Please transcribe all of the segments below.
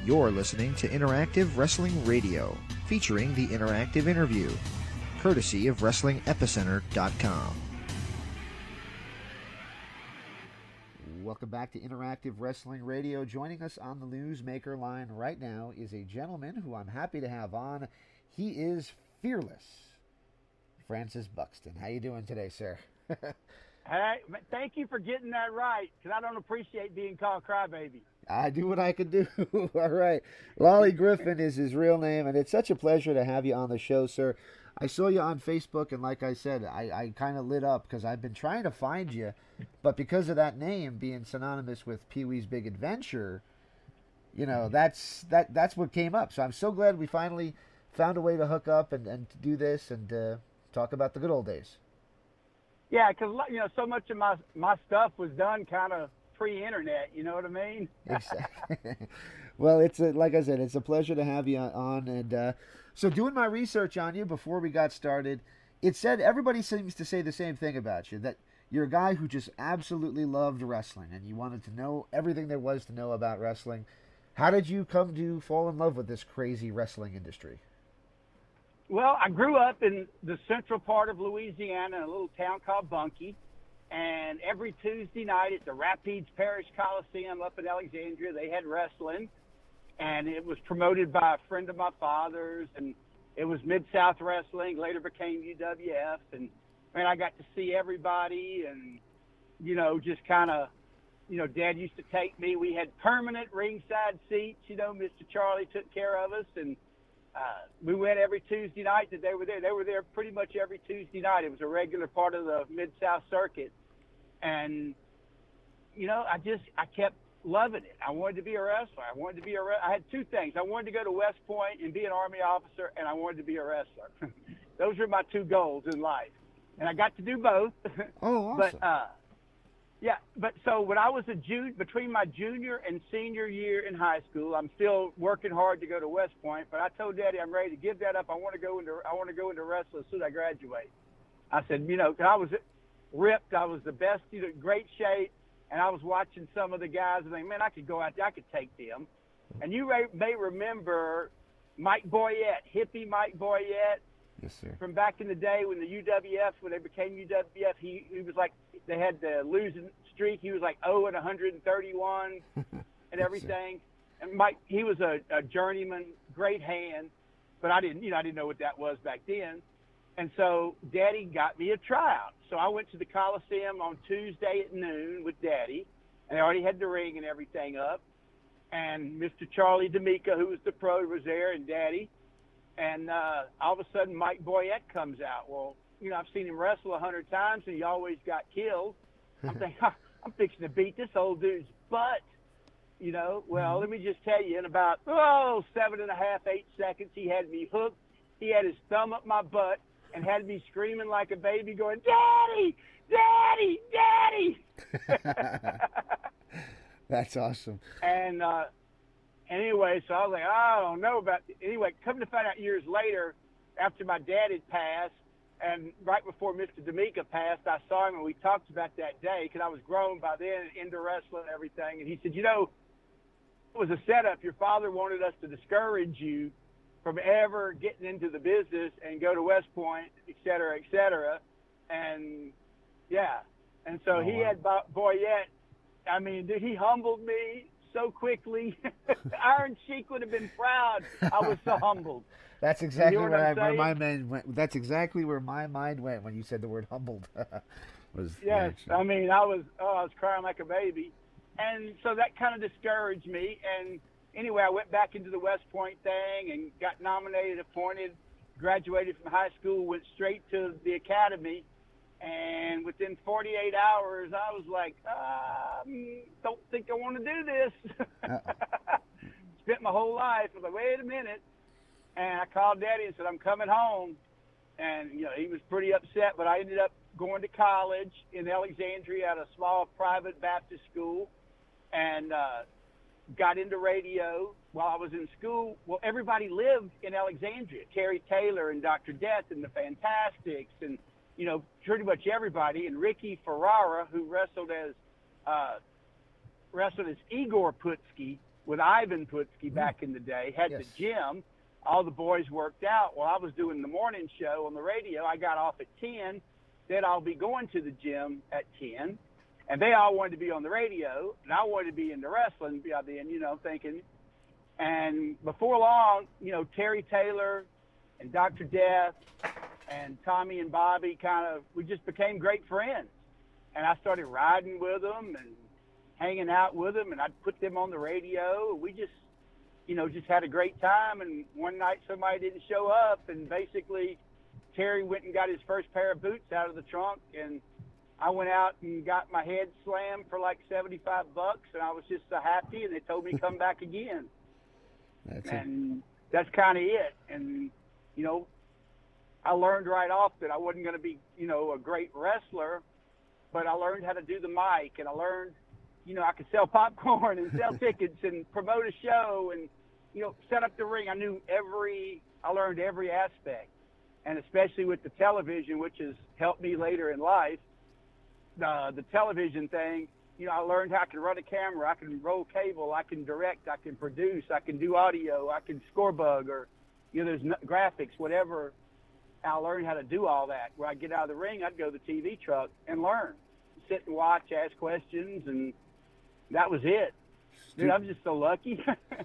You're listening to Interactive Wrestling Radio, featuring the Interactive Interview, courtesy of WrestlingEpicenter.com. Welcome back to Interactive Wrestling Radio. Joining us on the Newsmaker line right now is a gentleman who I'm happy to have on. He is fearless, Francis Buxton. How you doing today, sir? Hey, thank you for getting that right, because I don't appreciate being called Crybaby. I do what I can do. All right. Lolly Griffin is his real name, and it's such a pleasure to have you on the show, sir. I saw you on Facebook, and like I said, I kind of lit up because I've been trying to find you, but because of that name being synonymous with Pee-wee's Big Adventure, you know, that's what came up. So I'm so glad we finally found a way to hook up and to do this and talk about the good old days. Yeah, because, you know, so much of my stuff was done kind of pre-internet, you know what I mean? Exactly. Well, it's like I said, it's a pleasure to have you on. And so doing my research on you before we got started, it said everybody seems to say the same thing about you, that you're a guy who just absolutely loved wrestling and you wanted to know everything there was to know about wrestling. How did you come to fall in love with this crazy wrestling industry? Well, I grew up in the central part of Louisiana in a little town called Bunkie. And every Tuesday night at the Rapides Parish Coliseum up in Alexandria, they had wrestling. And it was promoted by a friend of my father's. And it was Mid-South Wrestling, later became GWF. And, man, I got to see everybody and, you know, just kind of, you know, Dad used to take me. We had permanent ringside seats. You know, Mr. Charlie took care of us. And we went every Tuesday night that they were there. They were there pretty much every Tuesday night. It was a regular part of the Mid-South circuit. And, you know, I kept loving it. I wanted to be a wrestler. I had two things. I wanted to go to West Point and be an Army officer, and I wanted to be a wrestler. Those were my two goals in life. And I got to do both. Oh, awesome. But so when I was between my junior and senior year in high school, I'm still working hard to go to West Point, but I told Daddy I'm ready to give that up. I want to go into wrestling as soon as I graduate. I said, you know, 'cause I was ripped. I was the best, you know, great shape, and I was watching some of the guys and thinking, man, I could go out there, I could take them. And you may remember Mike Boyette, hippie Mike Boyette. Yes, sir. From back in the day when the UWF, when they became UWF, he was like, they had the losing streak. He was like 0-131 and everything. Yes, and Mike, he was a journeyman, great hand, but I didn't know what that was back then. And so Daddy got me a tryout. So I went to the Coliseum on Tuesday at noon with Daddy, and they already had the ring and everything up. And Mr. Charlie D'Amica, who was the pro, was there, and Daddy. And all of a sudden, Mike Boyette comes out. Well, you know, I've seen him wrestle 100 times, and he always got killed. I'm thinking, I'm fixing to beat this old dude's butt. You know, well, let me just tell you, in about, 7.5, 8 seconds, he had me hooked. He had his thumb up my butt and had me screaming like a baby going, Daddy, Daddy, Daddy. That's awesome. And anyway, so I was like, I don't know about it. Anyway, come to find out years later, after my dad had passed, and right before Mr. D'Amica passed, I saw him and we talked about that day because I was grown by then, into wrestling and everything. And he said, you know, it was a setup. Your father wanted us to discourage you from ever getting into the business and go to West Point, et cetera, et cetera. And, yeah. And so he had Boyette. I mean, dude, he humbled me so quickly. Iron Sheik would have been proud. I was so humbled. That's exactly where my mind went. That's exactly where my mind went when you said the word humbled. Yes, I mean, I was crying like a baby, and so that kind of discouraged me. And anyway, I went back into the West Point thing and got nominated, appointed, graduated from high school, went straight to the academy, and within 48 hours, I was like, don't think I want to do this. Spent my whole life. I was like, wait a minute. And I called Daddy and said, I'm coming home. And, you know, he was pretty upset, but I ended up going to college in Alexandria at a small private Baptist school and got into radio while I was in school. Well, everybody lived in Alexandria. Terry Taylor and Dr. Death and the Fantastics and, you know, pretty much everybody. And Ricky Ferrara, who wrestled as Igor Putski with Ivan Putski back in the day, had Yes. the gym. All the boys worked out. Well, I was doing the morning show on the radio. I got off at 10. Then I'll be going to the gym at 10. And they all wanted to be on the radio, and I wanted to be in the wrestling by then, you know, I'm thinking. And before long, you know, Terry Taylor and Dr. Death and Tommy and Bobby we just became great friends. And I started riding with them and hanging out with them, and I'd put them on the radio. We just, you know, just had a great time. And one night somebody didn't show up, and basically Terry went and got his first pair of boots out of the trunk, and I went out and got my head slammed for like $75, and I was just so happy, and they told me to come back again. That's kind of it. And, you know, I learned right off that I wasn't going to be, you know, a great wrestler, but I learned how to do the mic, and I learned, you know, I could sell popcorn and sell tickets and promote a show and, you know, set up the ring. I learned every aspect, and especially with the television, which has helped me later in life. The television thing, you know, I learned how I can run a camera, I can roll cable, I can direct, I can produce, I can do audio, I can score bug, or, you know, there's graphics, whatever. I learned how to do all that. When I get out of the ring, I'd go to the TV truck and learn, sit and watch, ask questions, and that was it. Dude, I'm just so lucky.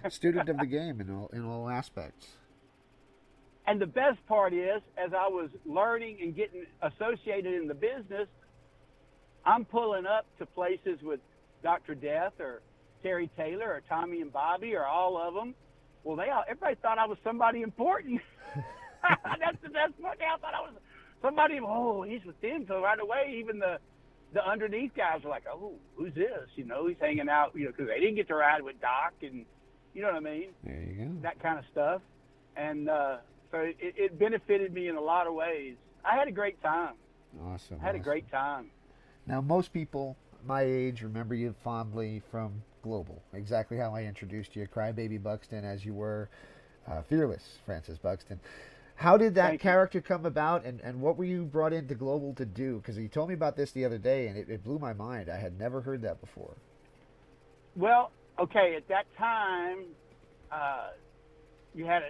Student of the game in all aspects. And the best part is, as I was learning and getting associated in the business, I'm pulling up to places with Dr. Death or Terry Taylor or Tommy and Bobby or all of them. Well, everybody thought I was somebody important. That's the best part. They all thought I was somebody. Oh, he's with them. So right away, even the underneath guys were like, oh, who's this? You know, he's hanging out, you know, because they didn't get to ride with Doc, and you know what I mean? There you go. That kind of stuff. And so it benefited me in a lot of ways. I had a great time. Awesome. I had a great time. Now, most people my age remember you fondly from Global, exactly how I introduced you, Crybaby Buxton, as you were Fearless Francis Buxton. How did that character come about, and what were you brought into Global to do? Because you told me about this the other day, and it blew my mind. I had never heard that before. Well, okay, at that time, you had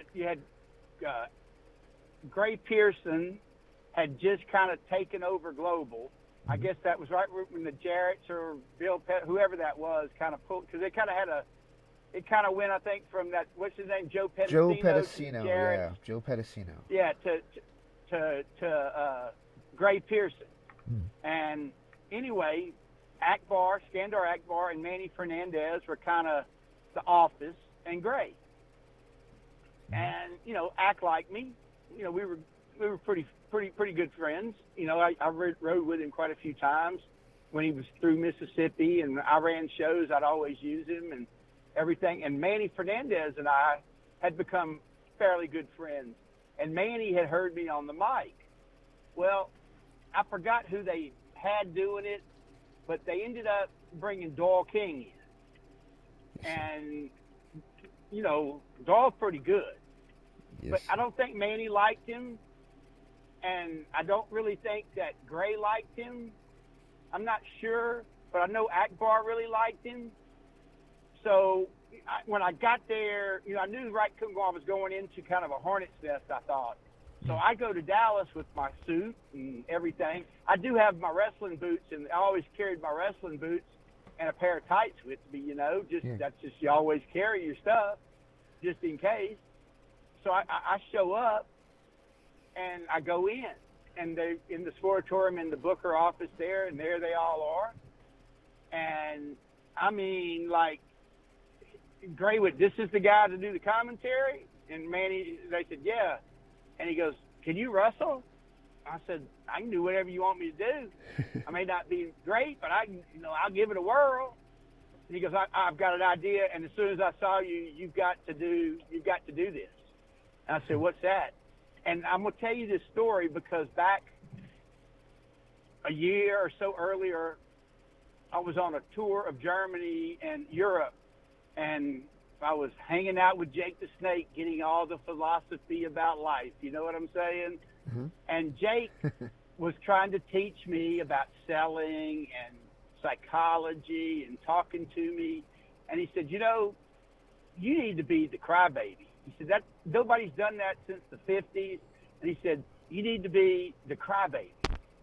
Gray Pearson had just kind of taken over Global. I guess that was right when the Jarretts or Bill Pett, whoever that was, kind of pulled, because it kind of went, I think, from that, what's his name, Joe Pedicino. Joe Pedicino, yeah, Joe Pedicino. Yeah, to Gray Pearson. And anyway, Skandar Akbar and Manny Fernandez were kind of the office, and Gray. And, you know, act like me. You know, we were pretty good friends. You know, I rode with him quite a few times when he was through Mississippi, and I ran shows. I'd always use him and everything. And Manny Fernandez and I had become fairly good friends. And Manny had heard me on the mic. Well, I forgot who they had doing it, but they ended up bringing Doyle King in. And, you know, Doyle's pretty good. Yes. But I don't think Manny liked him. And I don't really think that Gray liked him. I'm not sure, but I know Akbar really liked him. So when I got there, you know, I knew right I was going into kind of a hornet's nest, I thought. So I go to Dallas with my suit and everything. I do have my wrestling boots, and I always carried my wrestling boots and a pair of tights with me, you know. That's just, you always carry your stuff just in case. So I show up. And I go in, and they in the Sportatorium in the Booker office there, and there they all are. And I mean, like, Gray would, this is the guy to do the commentary? And Manny, they said, yeah. And he goes, can you wrestle? I said, I can do whatever you want me to do. I may not be great, but I'll give it a whirl. And he goes, I've got an idea, and as soon as I saw you, you've got to do this. And I said, what's that? And I'm going to tell you this story because back a year or so earlier, I was on a tour of Germany and Europe, and I was hanging out with Jake the Snake, getting all the philosophy about life. You know what I'm saying? Mm-hmm. And Jake was trying to teach me about selling and psychology and talking to me. And he said, you know, you need to be the crybaby. He said, that nobody's done that since the 50s. And he said, you need to be the crybaby.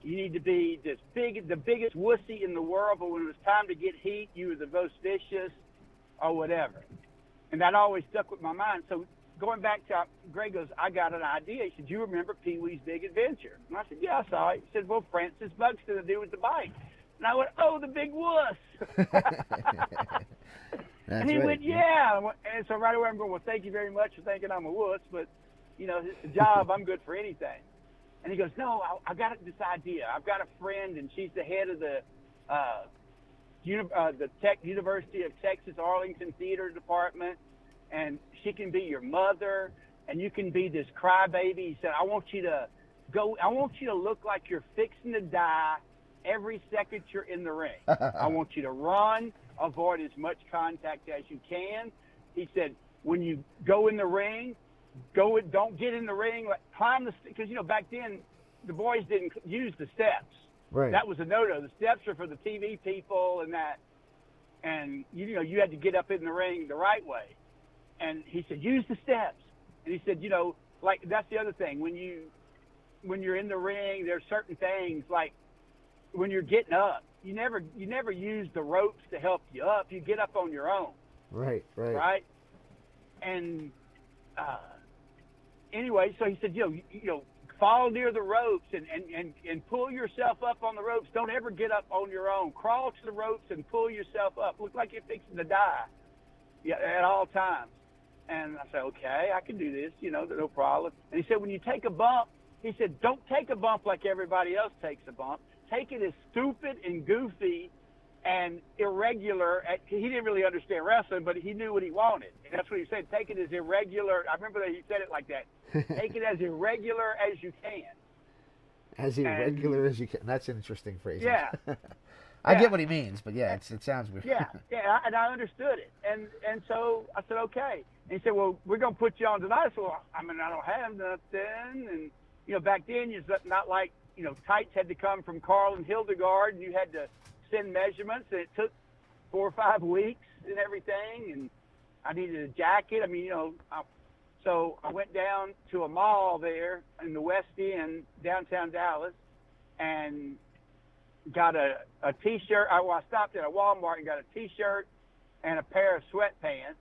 You need to be the biggest wussy in the world, but when it was time to get heat, you were the most vicious or whatever. And that always stuck with my mind. So going back to, Greg goes, I got an idea. He said, you remember Pee-wee's Big Adventure? And I said, yeah, I saw it. He said, well, Francis Buxton to do with the bike. And I went, oh, the big wuss. And he went, yeah. And so right away I'm going, well, thank you very much for thinking I'm a wuss, but, it's a job. I'm good for anything. And he goes, no, I got this idea. I've got a friend, and she's the head of the University of Texas Arlington Theater Department, and she can be your mother, and you can be this crybaby. He said, I want you to look like you're fixing to die every second you're in the ring. I want you to run, avoid as much contact as you can. He said, when you go in the ring, don't get in the ring, climb the, because back then the boys didn't use the steps. Right. That was a no-no. The steps are for the TV people and that, and you had to get up in the ring the right way. And he said, use the steps. And he said, like, that's the other thing. When you're in the ring, there's certain things, like when you're getting up, you never use the ropes to help you up. You get up on your own. Right. And anyway, so he said, fall near the ropes and pull yourself up on the ropes. Don't ever get up on your own. Crawl to the ropes and pull yourself up. Look like you're fixing to die. Yeah, at all times. And I said, okay, I can do this, no problem. And he said, when you take a bump, he said, don't take a bump like everybody else takes a bump. Take it as stupid and goofy and irregular. He didn't really understand wrestling, but he knew what he wanted. And that's what he said. Take it as irregular. I remember that he said it like that. Take it as irregular as you can. As irregular as you can. That's an interesting phrase. Yeah. I get what he means, but yeah, it sounds weird. Yeah, and I understood it. And so I said, okay. And he said, well, we're going to put you on tonight. I said, well, I don't have nothing. And, back then, it's not like, tights had to come from Carl and Hildegard, and you had to send measurements, and it took 4 or 5 weeks and everything, and I needed a jacket. So I went down to a mall there in the West End, downtown Dallas, and got a T-shirt. I stopped at a Walmart and got a T-shirt and a pair of sweatpants,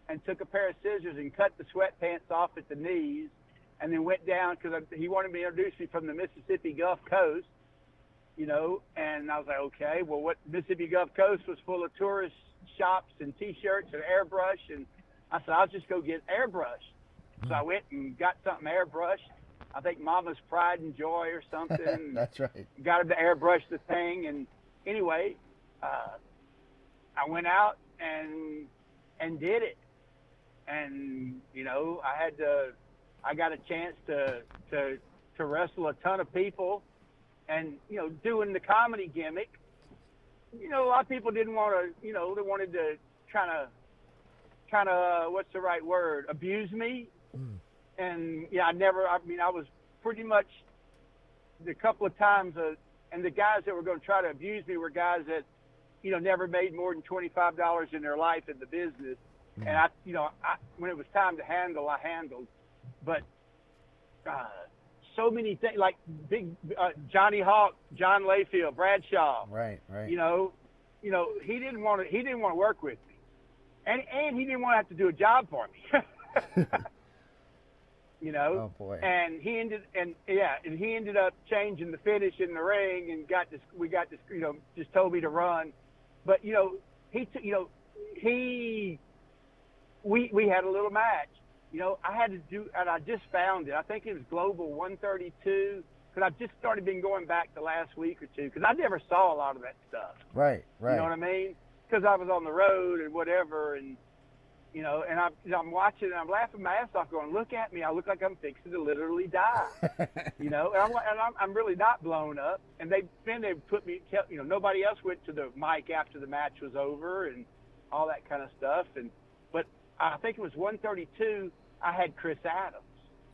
and took a pair of scissors and cut the sweatpants off at the knees, and then went down because he wanted me to introduce me from the Mississippi Gulf Coast, and I was like, okay, well, what Mississippi Gulf Coast was full of tourist shops and T-shirts and airbrush, and I said, I'll just go get airbrush. So I went and got something airbrushed. I think Mama's Pride and Joy or something. That's right. Got him to airbrush the thing, and anyway, I went out and did it, and I got a chance to wrestle a ton of people, and doing the comedy gimmick. A lot of people didn't want to, they wanted to kind of what's the right word, abuse me. And I was pretty much the couple of times, and the guys that were going to try to abuse me were guys that, never made more than $25 in their life in the business. And I when it was time to handle, I handled. But so many things, like big Johnny Hawk, John Layfield, Bradshaw. Right. He didn't want to work with me, and he didn't want to have to do a job for me. Oh boy. And he ended up changing the finish in the ring, and just told me to run. But we had a little match. I had to do, and I just found it. I think it was Global 132, because I've just started going back the last week or two, because I never saw a lot of that stuff. Right. You know what I mean? Because I was on the road and whatever, and and I'm watching and I'm laughing my ass off, going, look at me, I look like I'm fixing to literally die. And I'm really not blown up. And they put me, nobody else went to the mic after the match was over and all that kind of stuff. But I think it was 132. I had Chris Adams.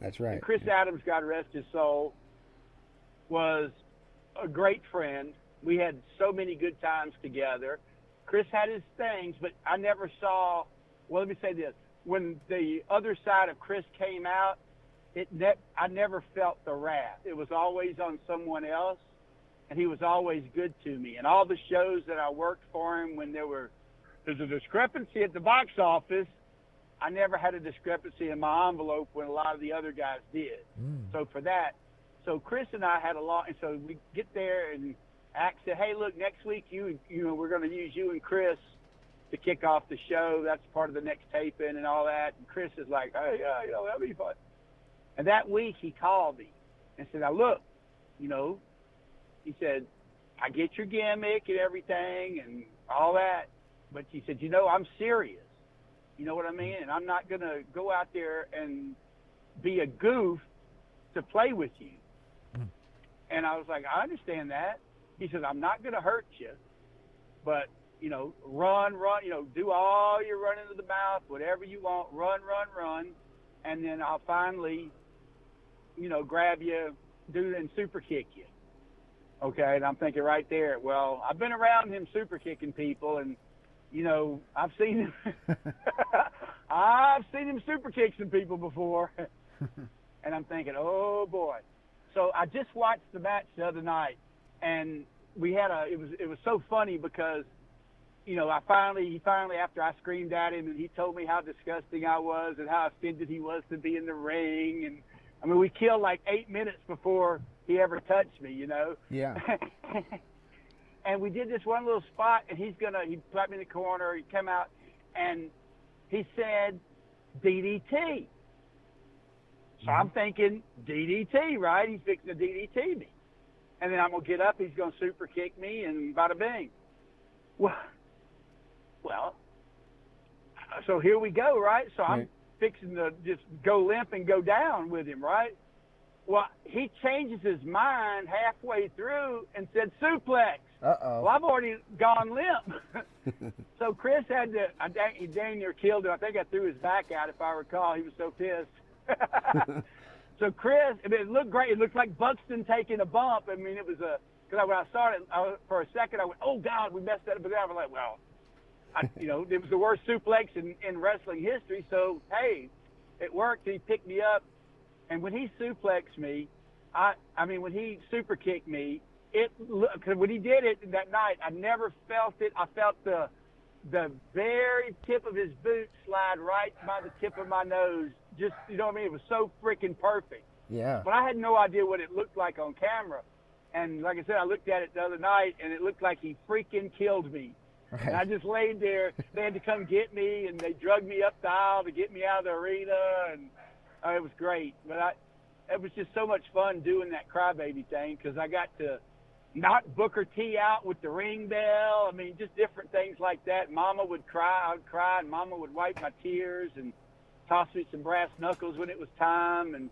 That's right. And Chris Adams, God rest his soul, was a great friend. We had so many good times together. Chris had his things, but I never saw well, let me say this. When the other side of Chris came out, I never felt the wrath. It was always on someone else, and he was always good to me. And all the shows that I worked for him, when there's a discrepancy at the box office, I never had a discrepancy in my envelope when a lot of the other guys did. So for that, so Chris and I had a lot, and so we get there, and Axe said, "Hey, look, next week you know we're going to use you and Chris to kick off the show. That's part of the next taping and all that." And Chris is like, "Oh yeah, you know that'll be fun." And that week he called me and said, "Now look, you know," he said, "I get your gimmick and everything and all that, but," he said, "you know, I'm serious. You know what I mean? And I'm not going to go out there and be a goof to play with you." And I was like, "I understand that." He said, "I'm not going to hurt you, but, you know, run, you know, do all your running to the mouth, whatever you want, run, and then I'll finally, you know, grab you, do and super kick you." Okay, and I'm thinking right there, well, I've been around him super kicking people, and, you know, I've seen him super kick some people before. And I'm thinking, oh boy. So I just watched the match the other night, and it was so funny because, you know, he finally, after I screamed at him and he told me how disgusting I was and how offended he was to be in the ring. And I mean, we killed like 8 minutes before he ever touched me, you know? Yeah. And we did this one little spot, and he put me in the corner, he came out, and he said, DDT. So I'm thinking, DDT, right? He's fixing to DDT me. And then I'm going to get up, he's going to super kick me, and bada bing. Well, so here we go, right? So I'm fixing to just go limp and go down with him, right? Well, he changes his mind halfway through and said suplex. Uh-oh. Well, I've already gone limp. So Chris he dang near killed him. I think I threw his back out, if I recall. He was so pissed. So Chris, I mean, it looked great. It looked like Buxton taking a bump. I mean, it was because when I saw it, for a second, I went, oh, God, we messed that up. But then I was like, well, you know, it was the worst suplex in wrestling history. So, hey, it worked. He picked me up. And when he suplexed me, I mean, when he super kicked me, cause when he did it that night, I never felt it. I felt the very tip of his boot slide right by the tip of my nose. Just, you know what I mean? It was so freaking perfect. Yeah. But I had no idea what it looked like on camera. And like I said, I looked at it the other night, and it looked like he freaking killed me. Right. And I just laid there. They had to come get me, and they drugged me up the aisle to get me out of the arena, and it was great. But it was just so much fun doing that Crybaby thing because I got to knock Booker T out with the ring bell. I mean, just different things like that. Mama would cry, I would cry, and Mama would wipe my tears and toss me some brass knuckles when it was time. And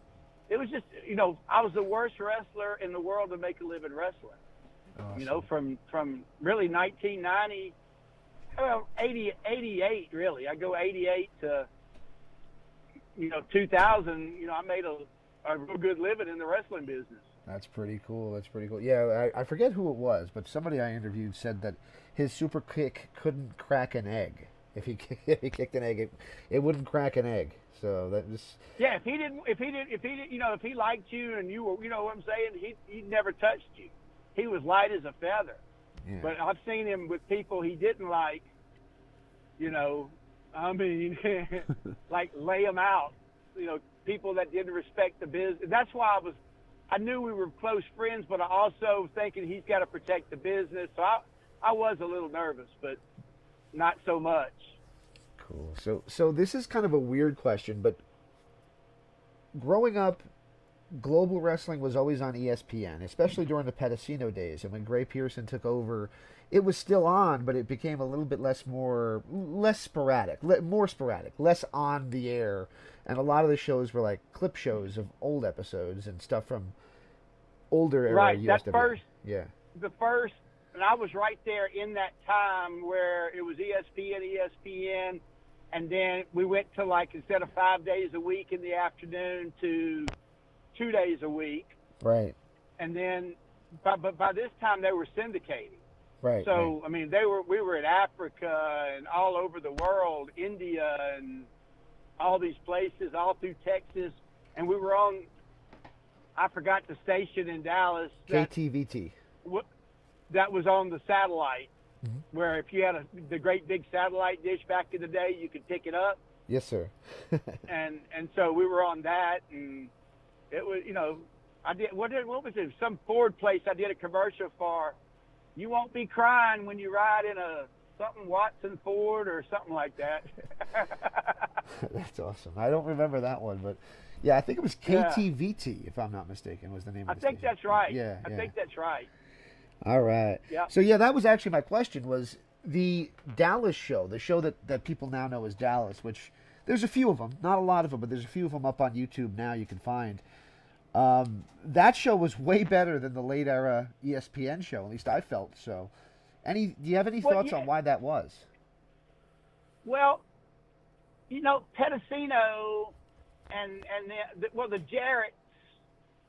it was just, you know, I was the worst wrestler in the world to make a living wrestling. Awesome. You know, from really 1990, well, 88 really. I go 88 to, you know, 2000. You know, I made a real good living in the wrestling business. That's pretty cool. Yeah, I forget who it was, but somebody I interviewed said that his super kick couldn't crack an egg. If he kicked an egg, it wouldn't crack an egg. So that just if he didn't, you know, if he liked you and you were, you know what I'm saying, he never touched you. He was light as a feather. Yeah. But I've seen him with people he didn't like. You know, I mean, like lay them out. You know, people that didn't respect the business. That's why I knew we were close friends, but I also thinking he's got to protect the business. So I was a little nervous, but not so much. Cool. So this is kind of a weird question, but growing up, Global Wrestling was always on ESPN, especially during the Pedicino days. And when Gray Pearson took over, it was still on, but it became a little bit less sporadic, more sporadic, less on the air. And a lot of the shows were like clip shows of old episodes and stuff from older era right, USWF. The first, and I was right there in that time where it was ESPN, and then we went to, like, instead of 5 days a week in the afternoon to 2 days a week. Right. And then, by this time they were syndicating. Right. Right. So I mean, we were in Africa and all over the world, India and all these places, all through Texas, and we were on. I forgot the station in Dallas KTVT. that was on the satellite, Mhm. where if you had the great big satellite dish back in the day, you could pick it up. Yes, sir. And so we were on that, and it was, I did what was it? Some Ford place I did a commercial for. You won't be crying when you ride in a something Watson Ford or something like that. That's awesome. I don't remember that one, but yeah, I think it was KTVT, if I'm not mistaken, was the name of the think station. that's right. Yeah, I think that's right. All right. Yeah. So yeah, that was actually my question, was the Dallas show, the show that people now know as Dallas, which there's a few of them, not a lot of them, but there's a few of them up on YouTube now you can find. That show was way better than the late era ESPN show, at least I felt so. Do you have any thoughts on why that was? Well, Pedicino and the Jarretts,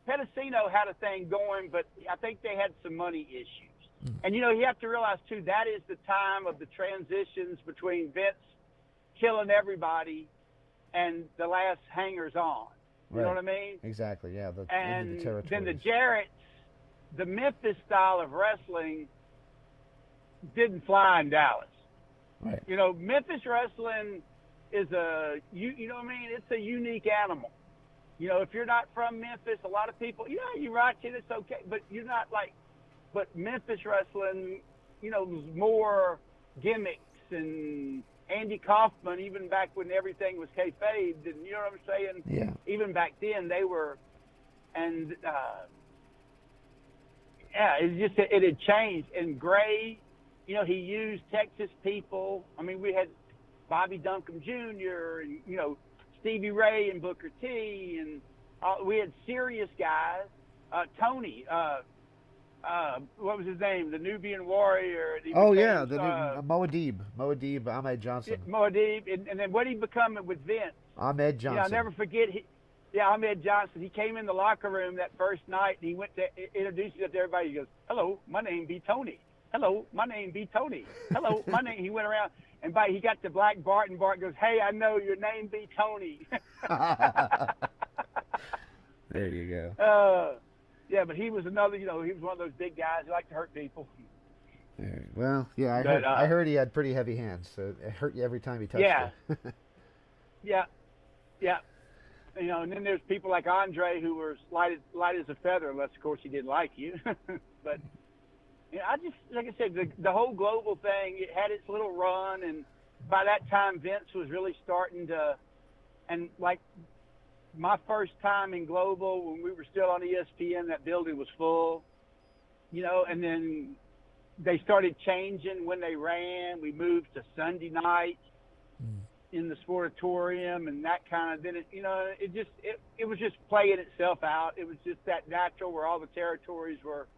Pedicino had a thing going, but I think they had some money issues. Mm. And, you have to realize, too, that is the time of the transitions between Vince killing everybody and the last hangers-on. You know what I mean? Exactly, yeah. And the then the Jarretts, the Memphis style of wrestling didn't fly in Dallas. Right. Memphis wrestling is you know what I mean? It's a unique animal. If you're not from Memphis, a lot of people, you watch it, it's okay, but you're not but Memphis wrestling, was more gimmicks and Andy Kaufman, even back when everything was kayfabe, and you know what I'm saying? Yeah. Even back then they were, and it had changed. And Gray, he used Texas people. I mean, we had Bobby Duncombe Jr. and Stevie Ray and Booker T, and we had serious guys. Tony, what was his name? The Nubian Warrior. Moadib, Ahmed Johnson. Moadib, and then what did he become with Vince? Ahmed Johnson. I'll never forget. Ahmed Johnson. He came in the locker room that first night, and he went to introduce himself to everybody. He goes, "Hello, my name be Tony. Hello, my name be Tony. Hello, my name." He went around, and he got to Black Bart, and Bart goes, "Hey, I know your name be Tony." There you go. Yeah, but he was another. He was one of those big guys who liked to hurt people. Well, yeah, I heard he had pretty heavy hands, so it hurt you every time he touched you. Yeah. And then there's people like Andre who were light as a feather, unless of course he didn't like you. But I just, like I said, the whole global thing, it had its little run, and by that time Vince was really starting to, and like my first time in global when we were still on ESPN, that building was full, and then they started changing when they ran. We moved to Sunday night in the Sportatorium, and that kind of, then it was just playing itself out. It was just that natural where all the territories were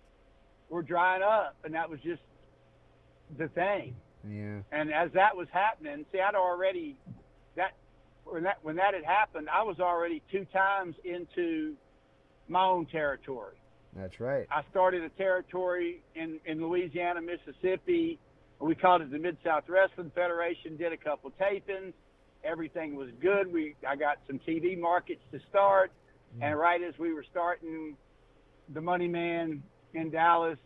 drying up, and that was just the thing. Yeah. And as that was happening, see, I'd already when that had happened, I was already 2 times into my own territory. That's right. I started a territory in Louisiana, Mississippi. We called it the Mid-South Wrestling Federation, did a couple tapings. Everything was good. I got some TV markets to start. And right as we were starting, the money man in Dallas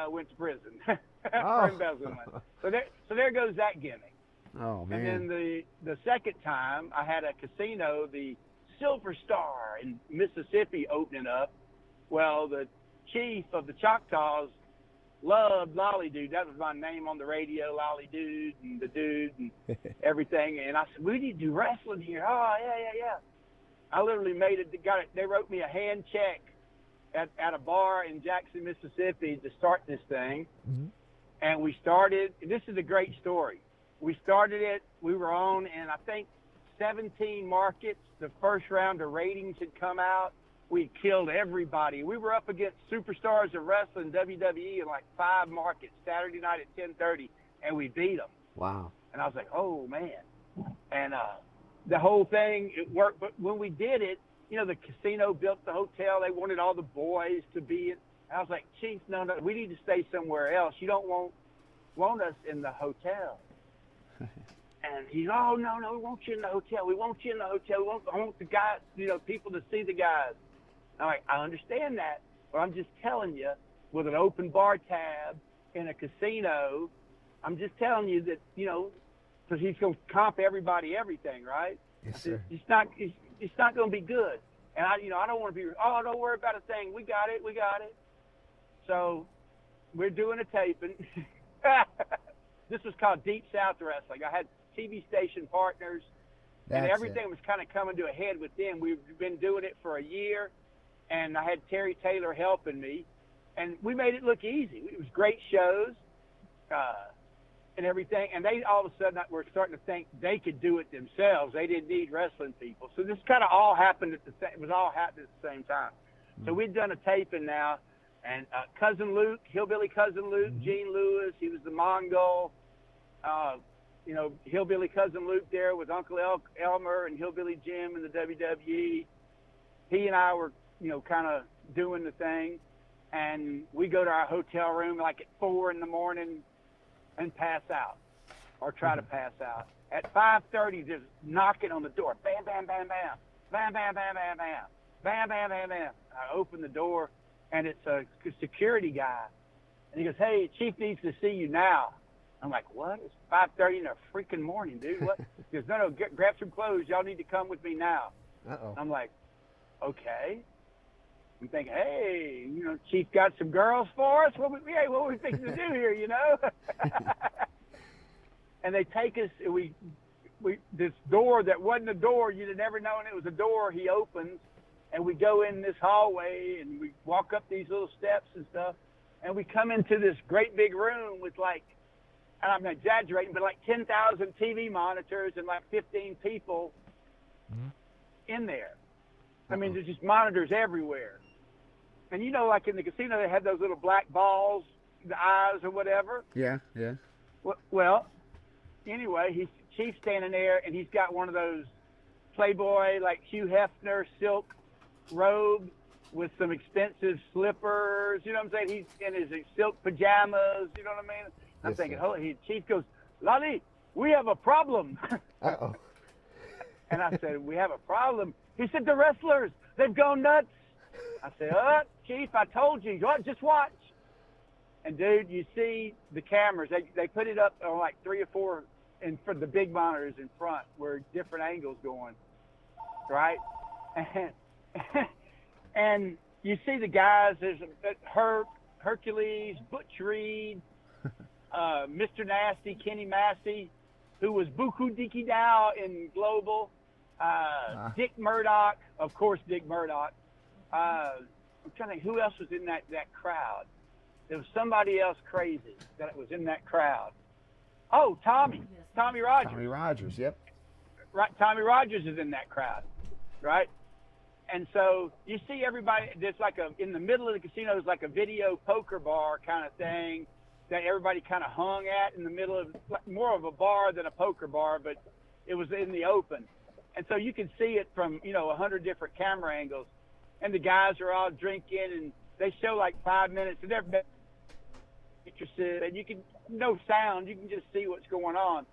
went to prison for embezzlement. So there goes that gimmick. Oh, man. And then the second time, I had a casino, the Silver Star in Mississippi, opening up. Well, the chief of the Choctaws loved Lolly Dude. That was my name on the radio, Lolly Dude, and the dude and everything. And I said, "We need to do wrestling here." "Oh, yeah. I literally made it. They wrote me a hand check at a bar in Jackson, Mississippi to start this thing. Mm-hmm. And we started. This is a great story. We started it. We were on, and I think 17 markets. The first round of ratings had come out. We killed everybody. We were up against superstars of wrestling, WWE, in like 5 markets, Saturday night at 10:30, and we beat them. Wow. And I was like, oh, man. And the whole thing, it worked. But when we did it, the casino built the hotel. They wanted all the boys to be in. I was like, Chief, no, we need to stay somewhere else. You don't want want us in the hotel. And he's, oh, no, we want you in the hotel. We want you in the hotel. I want the guys, people to see the guys. I'm like, I understand that, but I'm just telling you, with an open bar tab in a casino, I'm just telling you that, because he's going to comp everybody everything, right? Yes, sir. It's not going to be good. And I don't want to be, oh, don't worry about a thing. We got it. So we're doing a taping. This was called Deep South Wrestling. I had TV station partners, and everything was kind of coming to a head with them. We've been doing it for a year, and I had Terry Taylor helping me, and we made it look easy. It was great shows and everything, and they all of a sudden were starting to think they could do it themselves. They didn't need wrestling people. So this kind of all happened it was all happening at the same time. So we'd done a taping now, and Cousin Luke, Hillbilly Cousin Luke, Gene Lewis, he was the Mongol. Hillbilly Cousin Luke there with Uncle Elmer and Hillbilly Jim in the WWE. He and I were, kind of doing the thing. And we go to our hotel room like at 4 a.m. and pass out, or try to pass out. At 5:30, there's knocking on the door. Bam, bam, bam, bam. Bam, bam, bam, bam, bam. Bam, bam, bam, bam. I open the door, and it's a security guy. And he goes, hey, Chief needs to see you now. I'm like, what? It's 5:30 in the freaking morning, dude. What? He goes, no, grab some clothes. Y'all need to come with me now. Uh-oh. I'm like, okay. I'm thinking, hey, Chief got some girls for us? What are we thinking to do here, And they take us, and we this door that wasn't a door, you'd have never known it was a door, he opens, and we go in this hallway, and we walk up these little steps and stuff, and we come into this great big room with and I'm not exaggerating, but 10,000 TV monitors and 15 people in there. I mean, there's just monitors everywhere. And in the casino, they had those little black balls, the eyes or whatever. Yeah. Well, anyway, Chief's standing there, and he's got one of those Playboy, Hugh Hefner silk robe with some expensive slippers. You know what I'm saying? He's in his silk pajamas. You know what I mean? I'm thinking, holy, Chief goes, Lolly, we have a problem. Uh-oh. And I said, we have a problem? He said, the wrestlers, they've gone nuts. I said, Chief, I told you, just watch. And, dude, you see the cameras. They put it up on 3 or 4 for the big monitors in front where different angles going, right? And you see the guys. There's Hercules, Butch Reed, Mr. Nasty, Kenny Massey, who was Buku Diki Dow in Global, Dick Murdoch, of course, Dick Murdoch. I'm trying to think who else was in that crowd. There was somebody else crazy that was in that crowd. Oh, Tommy Rogers. Tommy Rogers, yep. Right, Tommy Rogers is in that crowd, right? And so you see everybody. There's in the middle of the casino is a video poker bar kind of thing that everybody kind of hung at in the middle of more of a bar than a poker bar, but it was in the open. And so you can see it from 100 different camera angles. And the guys are all drinking, and they show 5 minutes, and they're interested, and you can, no sound, you can just see what's going on.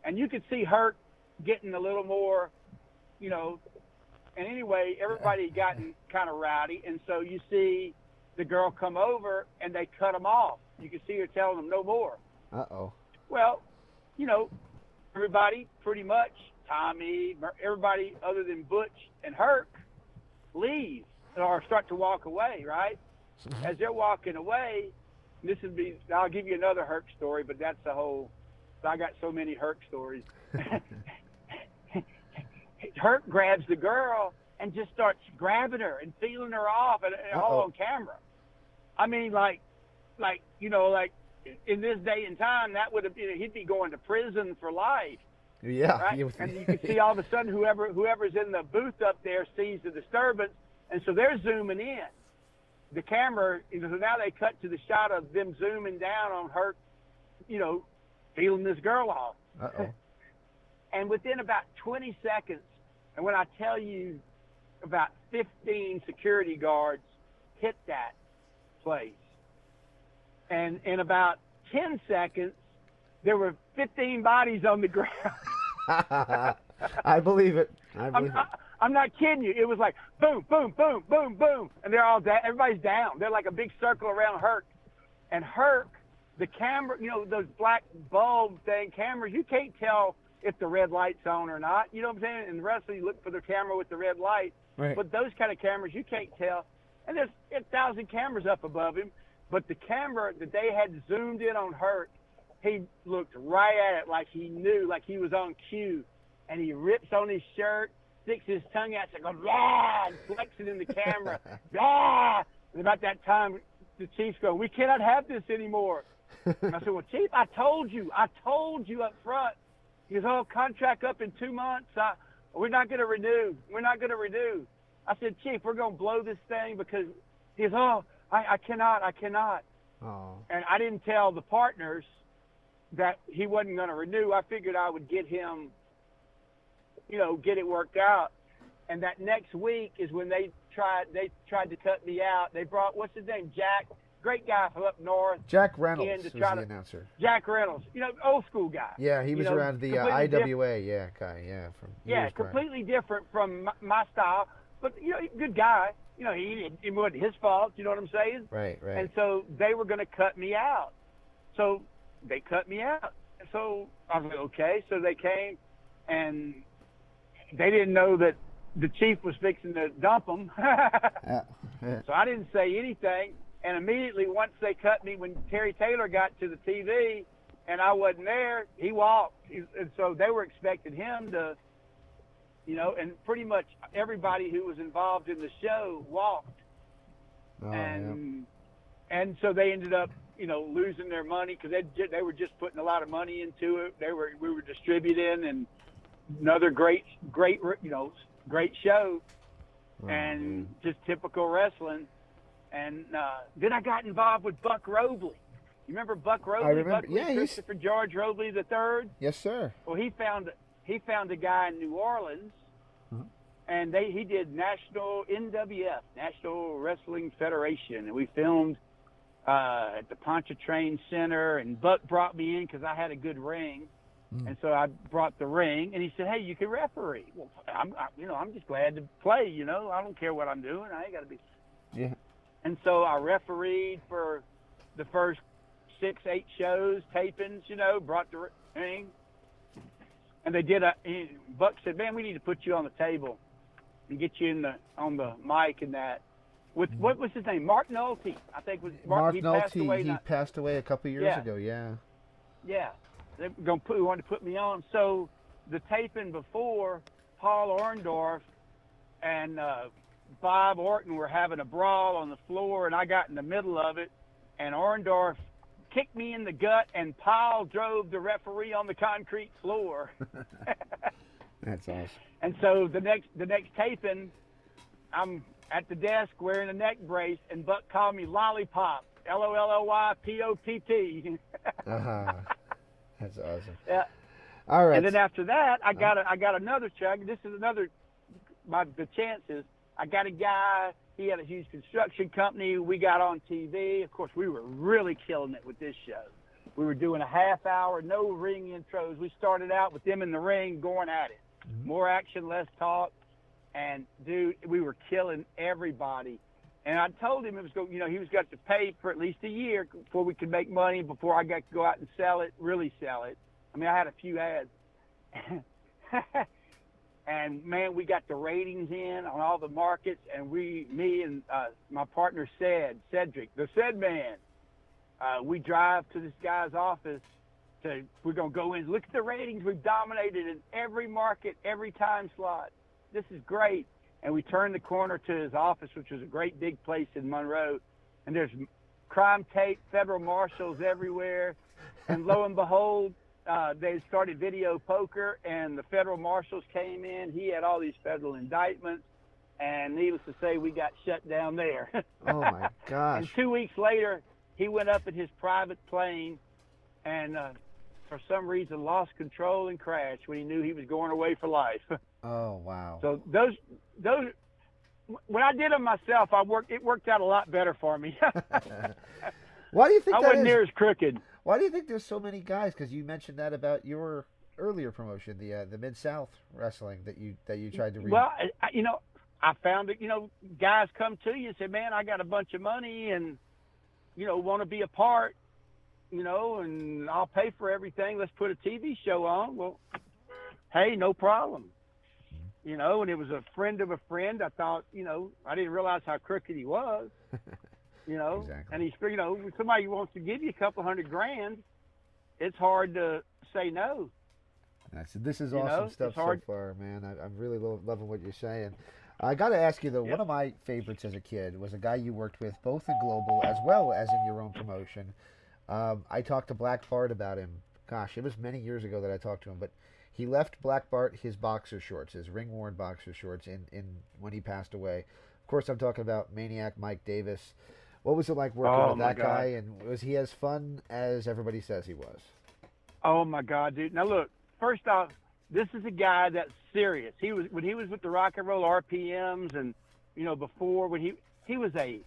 And you can see Hurt getting a little more, and anyway, everybody gotten kind of rowdy, and so you see the girl come over, and they cut them off. You can see her telling them no more. Uh-oh. Well, everybody pretty much, Tommy, everybody other than Butch and Hurt, leave or start to walk away, right? As they're walking away, I'll give you another Herc story, but that's I got so many Herc stories. Herc grabs the girl and just starts grabbing her and feeling her off and all on camera. I mean, in this day and time, that would have been, he'd be going to prison for life. Yeah. Right? And you can see all of a sudden whoever's in the booth up there sees the disturbance, and so they're zooming in. The camera, so now they cut to the shot of them zooming down on her, feeling this girl off. Uh-oh. And within about 20 seconds, and when I tell you about 15 security guards hit that place, and in about 10 seconds, there were 15 bodies on the ground. I believe it. I'm not kidding you. It was like boom, boom, boom, boom, boom, and they're all down. Everybody's down. They're like a big circle around Herc. And Herc, the camera, you know, those black bulb thing cameras, you can't tell if the red light's on or not. You know what I'm saying? In wrestling, you look for the camera with the red light. Right. But those kind of cameras, you can't tell. And there's 1,000 cameras up above him. But the camera that they had zoomed in on Herc, he looked right at it like he knew, like he was on cue. And he rips on his shirt, sticks his tongue out, and goes, blah, and flexing in the camera. Blah! And about that time, the Chief's go, we cannot have this anymore. And I said, well, Chief, I told you up front. He goes, oh, contract up in 2 months. We're not going to renew. We're not going to renew. I said, Chief, we're going to blow this thing because he goes, oh, I cannot. Oh. And I didn't tell the partners that he wasn't going to renew. I figured I would get him, you know, get it worked out. And that next week is when they tried to cut me out. They brought, what's his name, Jack, great guy from up north. Jack Reynolds was the announcer. Jack Reynolds, you know, old school guy. Yeah, he was around the IWA, completely different from my style, but, you know, good guy. You know, it wasn't his fault, you know what I'm saying? Right. And so they were going to cut me out. So they cut me out. So I was like, okay. So they came, and they didn't know that the Chief was fixing to dump them. So I didn't say anything. And immediately, once they cut me, when Terry Taylor got to the TV and I wasn't there, he walked. And so they were expecting him to, you know, and pretty much everybody who was involved in the show walked. Oh, and so they ended up, you know, losing their money because they were just putting a lot of money into it. We were distributing, and another great show, and just typical wrestling. And then I got involved with Buck Robley. You remember Buck Robley? I remember. Christopher George Robley III. Yes, sir. Well, he found a guy in New Orleans, and he did National NWF, National Wrestling Federation, and we filmed at the Pontchartrain Center. And Buck brought me in because I had a good ring. And so I brought the ring, and he said, hey, you can referee. Well, I'm just glad to play, you know. I don't care what I'm doing. I ain't got to be. Yeah. And so I refereed for the first 6-8 shows, tapings, you know, brought the ring. And they did Buck said, man, we need to put you on the table and get you on the mic and that. With, what was his name? Mark Nolte, I think was Mark Nolte. He passed away a couple years ago, Yeah. They wanted to put me on. So the taping before, Paul Orndorff and Bob Orton were having a brawl on the floor, and I got in the middle of it, and Orndorff kicked me in the gut, and Paul drove the referee on the concrete floor. That's awesome. And so the next taping, I'm at the desk wearing a neck brace, and Buck called me Lollipop, LOLLYPOPP. That's awesome. Yeah. All right. And then after that, I got another chug. This is another the chances. I got a guy. He had a huge construction company. We got on TV. Of course, we were really killing it with this show. We were doing a half hour, no ring intros. We started out with them in the ring going at it. More action, less talk. And, dude, we were killing everybody. And I told him it was going, you know, he was got to pay for at least a year before we could make money, before I got to go out and sell it, really sell it. I mean, I had a few ads. And, man, we got the ratings in on all the markets, and me and my partner Cedric, the Ced Man, we drive to this guy's office. We're going to go in, look at the ratings. We've dominated in every market, every time slot. This is great. And we turned the corner to his office, which was a great big place in Monroe, and there's crime tape, federal marshals everywhere. And lo and behold, they started video poker, and the federal marshals came in. He had all these federal indictments, and needless to say, we got shut down there. Oh, my gosh. And 2 weeks later, he went up in his private plane and for some reason lost control and crashed when he knew he was going away for life. Oh, wow. So those when I did them myself, it worked out a lot better for me. Why do you think I that wasn't is? near as crooked. Why do you think there's so many guys? Because you mentioned that about your earlier promotion, the Mid South Wrestling that you tried to read. Well, I found it. Guys come to you and say, "Man, I got a bunch of money and want to be a part. And I'll pay for everything. Let's put a TV show on." Well, hey, no problem. And it was a friend of a friend. I thought, I didn't realize how crooked he was. Exactly. And he's, when somebody wants to give you a couple $100,000, it's hard to say no. This is awesome stuff so far, man. I'm really loving what you're saying. I got to ask you, though, one of my favorites as a kid was a guy you worked with both in Global as well as in your own promotion. I talked to Black Bart about him. Gosh, it was many years ago that I talked to him, but he left Black Bart his boxer shorts, his ring-worn boxer shorts, in when he passed away. Of course, I'm talking about Maniac Mike Davis. What was it like working with that guy, and was he as fun as everybody says he was? Oh, my God, dude. Now, look, first off, this is a guy that's serious. When he was with the Rock and Roll RPMs and, before, when he was a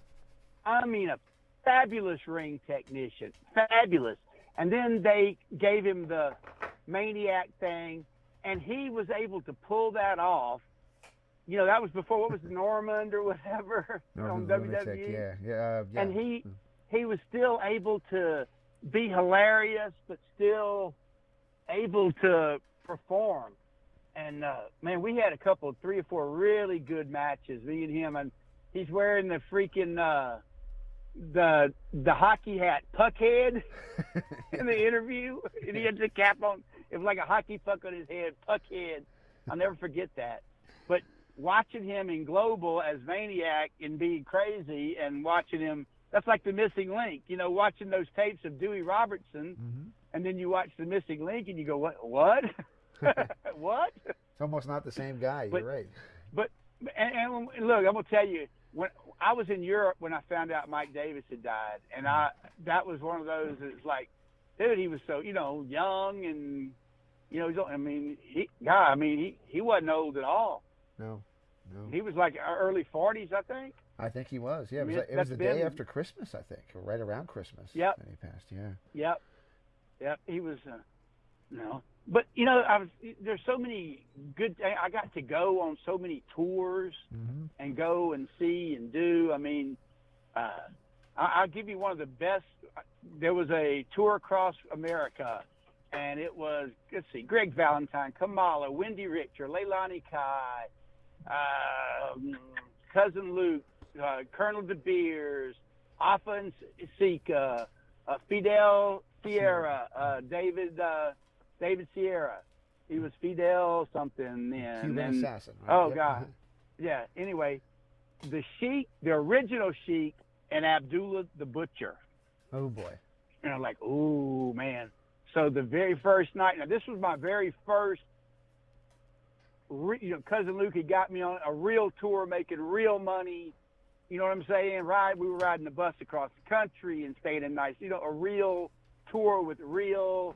fabulous ring technician. Fabulous. And then they gave him the Maniac thing, and he was able to pull that off. That was before, what was it, Normand or whatever on WWE? Yeah. And he was still able to be hilarious, but still able to perform. And man, we had 3 or 4 really good matches, me and him. And he's wearing the freaking the hockey hat, puck head, in the interview, and he had the cap on. It was like a hockey puck on his head, puck head. I'll never forget that. But watching him in Global as Maniac and being crazy, and watching him, that's like the missing link. Watching those tapes of Dewey Robertson, and then you watch the missing link, and you go, what? What? It's almost not the same guy. You're right. But look, I'm gonna tell you, when I was in Europe when I found out Mike Davis had died, and that was one of those that's like, dude, he was so young, and he wasn't old at all. No. He was like early 40s, I think. I think he was. Yeah, it was the day after Christmas, I think, or right around Christmas. Yep. That he passed. Yeah. Yep. He was. But there's so many good. I got to go on so many tours and go and see and do. I'll give you one of the best. There was a tour across America, and it was, Greg Valentine, Kamala, Wendy Richter, Leilani Kai, Cousin Luke, Colonel De Beers, Afa and Sika, Fidel Sierra, David Sierra. He was Fidel something then. Cuban assassin. Right? Oh, God. Yeah. Anyway, the Sheik, the original Sheik, and Abdullah the Butcher. Oh, boy. And I'm like, ooh, man. So the very first night, now this was my very first, Cousin Luke had got me on a real tour, making real money. You know what I'm saying? We were riding the bus across the country and staying in nice, a real tour with real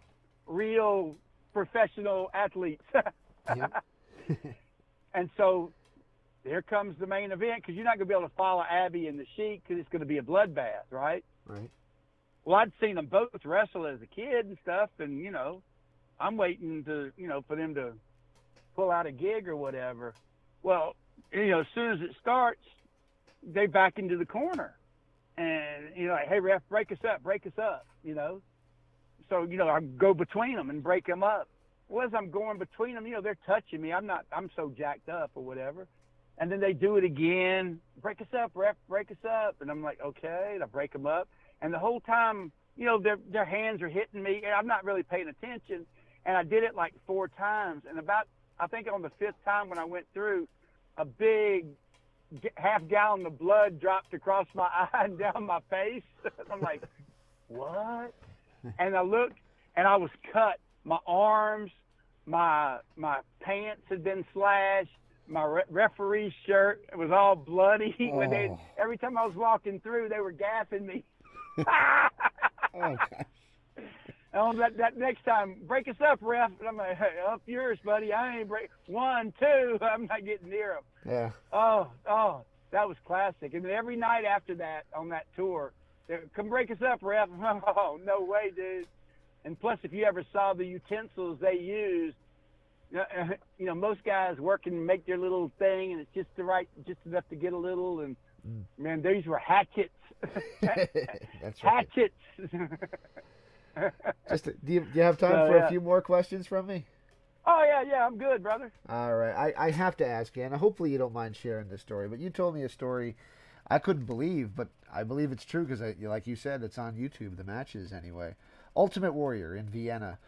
professional athletes. Yep. And so here comes the main event, because you're not going to be able to follow Abby and the Sheik because it's going to be a bloodbath, right? Right. Well, I'd seen them both wrestle as a kid and stuff, and, I'm waiting to, for them to pull out a gig or whatever. Well, as soon as it starts, they back into the corner. And, like, hey, ref, break us up. So, I go between them and break them up. Well, as I'm going between them, they're touching me. I'm so jacked up or whatever. And then they do it again. Break us up, ref, break us up. And I'm like, okay. And I break them up. And the whole time, their hands are hitting me, and I'm not really paying attention. And I did it like 4 times. And I think on the 5th time when I went through, a big half-gallon of blood dropped across my eye and down my face. I'm like, what? And I looked, and I was cut. My arms, my pants had been slashed. My referee's shirt was all bloody. Oh. Every time I was walking through, they were gaffing me. Oh, gosh. And that next time, break us up, ref. And I'm like, hey, up yours, buddy. I ain't break 1, 2. I'm not getting near them. Yeah. Oh, that was classic. And then every night after that, on that tour, Come break us up, ref. Oh, no way, dude. And plus, if you ever saw the utensils they used, most guys working make their little thing, and it's just enough to get a little. And man, these were hatchets. That's right. Hatchets. Do you have time for a few more questions from me? Oh yeah, I'm good, brother. All right, I have to ask you, and hopefully you don't mind sharing this story. But you told me a story I couldn't believe, but I believe it's true because, like you said, it's on YouTube. The matches, anyway. Ultimate Warrior in Vienna.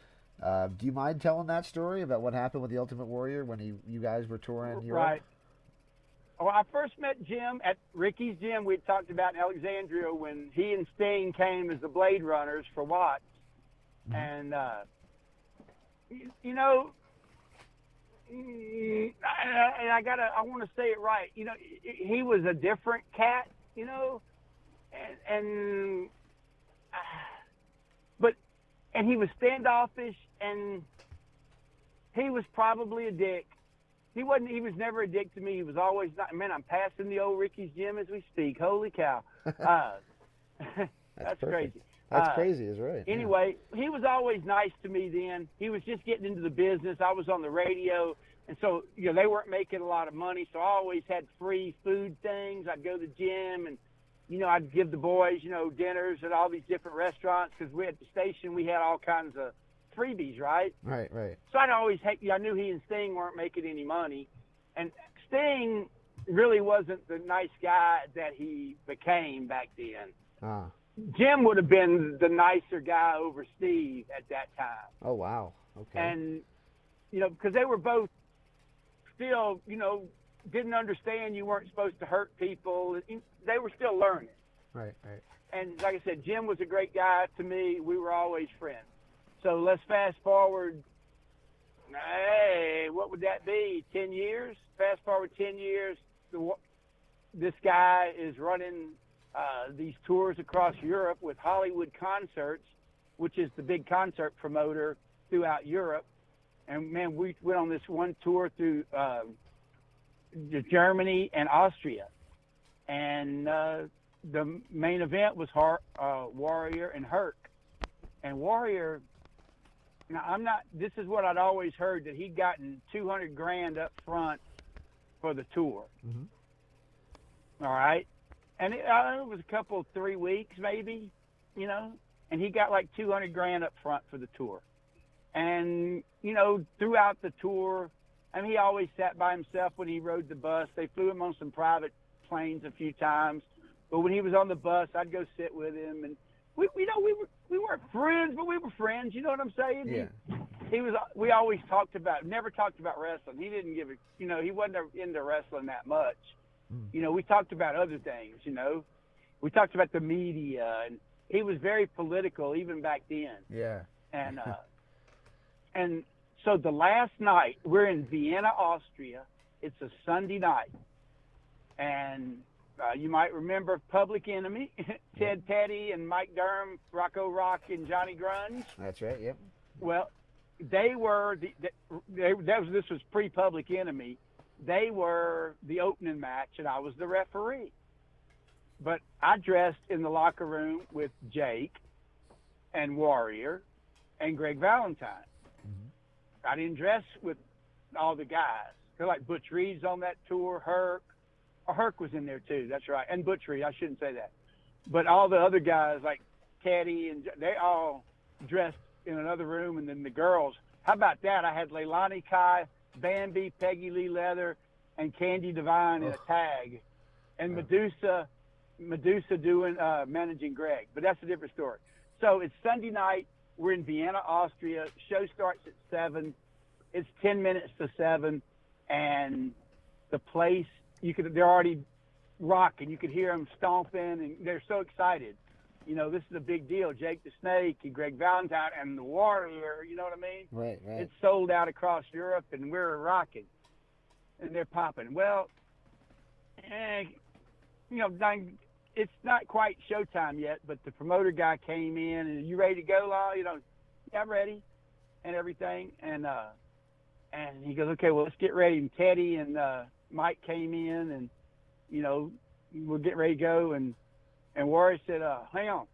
Do you mind telling that story about what happened with the Ultimate Warrior when you guys were touring Europe? Right. Well, I first met Jim at Ricky's gym we talked about in Alexandria when he and Sting came as the Blade Runners for Watts. And, and I want to say it right. He was a different cat, and he was standoffish, and he was probably a dick. He was never a dick to me. He was always not. Man, I'm passing the old Ricky's gym as we speak. Holy cow. That's crazy. That's crazy, is right. Anyway, he was always nice to me then. He was just getting into the business. I was on the radio, and so, they weren't making a lot of money, so I always had free food things. I'd go to the gym, and, I'd give the boys, dinners at all these different restaurants because we at the station, we had all kinds of freebies, right? Right. So I knew he and Sting weren't making any money, and Sting really wasn't the nice guy that he became back then. Jim would have been the nicer guy over Steve at that time. Oh, wow. Okay. And, because they were both still, didn't understand you weren't supposed to hurt people. They were still learning. Right. And like I said, Jim was a great guy to me. We were always friends. So let's fast forward. Hey, what would that be? 10 years? Fast forward 10 years. This guy is running these tours across Europe with Hollywood Concerts, which is the big concert promoter throughout Europe. And, man, we went on this one tour through Germany and Austria. And the main event was Warrior and Herc. And Warrior, this is what I'd always heard, that he'd gotten $200,000 up front for the tour. Mm-hmm. All right. And it was a couple, 3 weeks maybe, and he got like $200,000 up front for the tour. And, throughout the tour, he always sat by himself when he rode the bus. They flew him on some private planes a few times. But when he was on the bus, I'd go sit with him. And, we weren't friends, but we were friends. You know what I'm saying? Yeah. We always never talked about wrestling. He didn't give he wasn't into wrestling that much. We talked about other things, We talked about the media, and he was very political even back then. Yeah. And so the last night, we're in Vienna, Austria. It's a Sunday night. And you might remember Public Enemy, Ted Petty and Mike Durham, Rocco Rock and Johnny Grunge. That's right, yep. Well, they were, this was pre-Public Enemy. They were the opening match, and I was the referee. But I dressed in the locker room with Jake and Warrior and Greg Valentine. Mm-hmm. I didn't dress with all the guys. They're like Butch Reed's on that tour, Herc was in there too, that's right, and Butch Reed, I shouldn't say that. But all the other guys like Caddy, and they all dressed in another room, and then the girls, how about that? I had Leilani Kai, Bambi, Peggy Lee Leather, and Candy Devine in a tag, and Medusa doing managing Greg. But that's a different story. So it's Sunday night. We're in Vienna, Austria. Show starts at 7. It's 10 minutes to 7, and the place they're already rocking. You could hear them stomping, and they're so excited. This is a big deal. Jake the Snake and Greg Valentine and the Warrior, you know what I mean? Right. It's sold out across Europe, and we're rocking. And they're popping. Well, it's not quite showtime yet, but the promoter guy came in, and you ready to go, Law? Yeah, I'm ready, and everything. And he goes, okay, well, let's get ready. And Teddy and Mike came in, and, we'll get ready to go. And And Warrior said, hang on.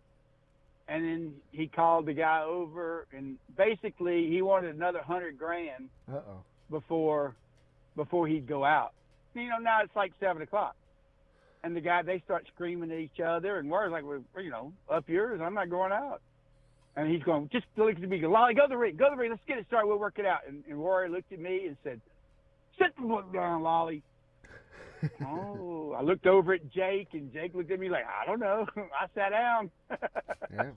And then he called the guy over, and basically he wanted another $100,000 before he'd go out. Now it's like 7:00, and the guy, they start screaming at each other, and Warrior's like, well, up yours, I'm not going out. And he's going, just look at me, go, Lolly, go to the ring, let's get it started, we'll work it out. And Warrior looked at me and said, sit the book down, Lolly. Oh, I looked over at Jake, and Jake looked at me like, I don't know. I sat down. Yeah.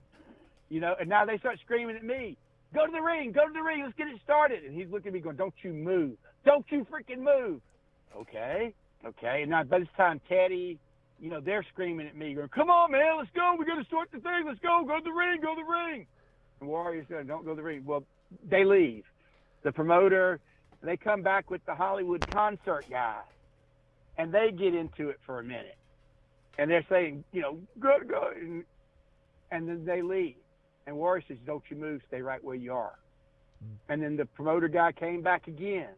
And now they start screaming at me, go to the ring, let's get it started. And he's looking at me going, don't you move. Don't you freaking move. Okay. And now by this time, Teddy, they're screaming at me, going, come on, man, let's go. We're going to start the thing. Let's go to the ring. And Warrior's going, don't go to the ring. Well, they leave. The promoter, they come back with the Hollywood concert guy. And they get into it for a minute. And they're saying, go. And then they leave. And Warrior says, don't you move, stay right where you are. And then the promoter guy came back again.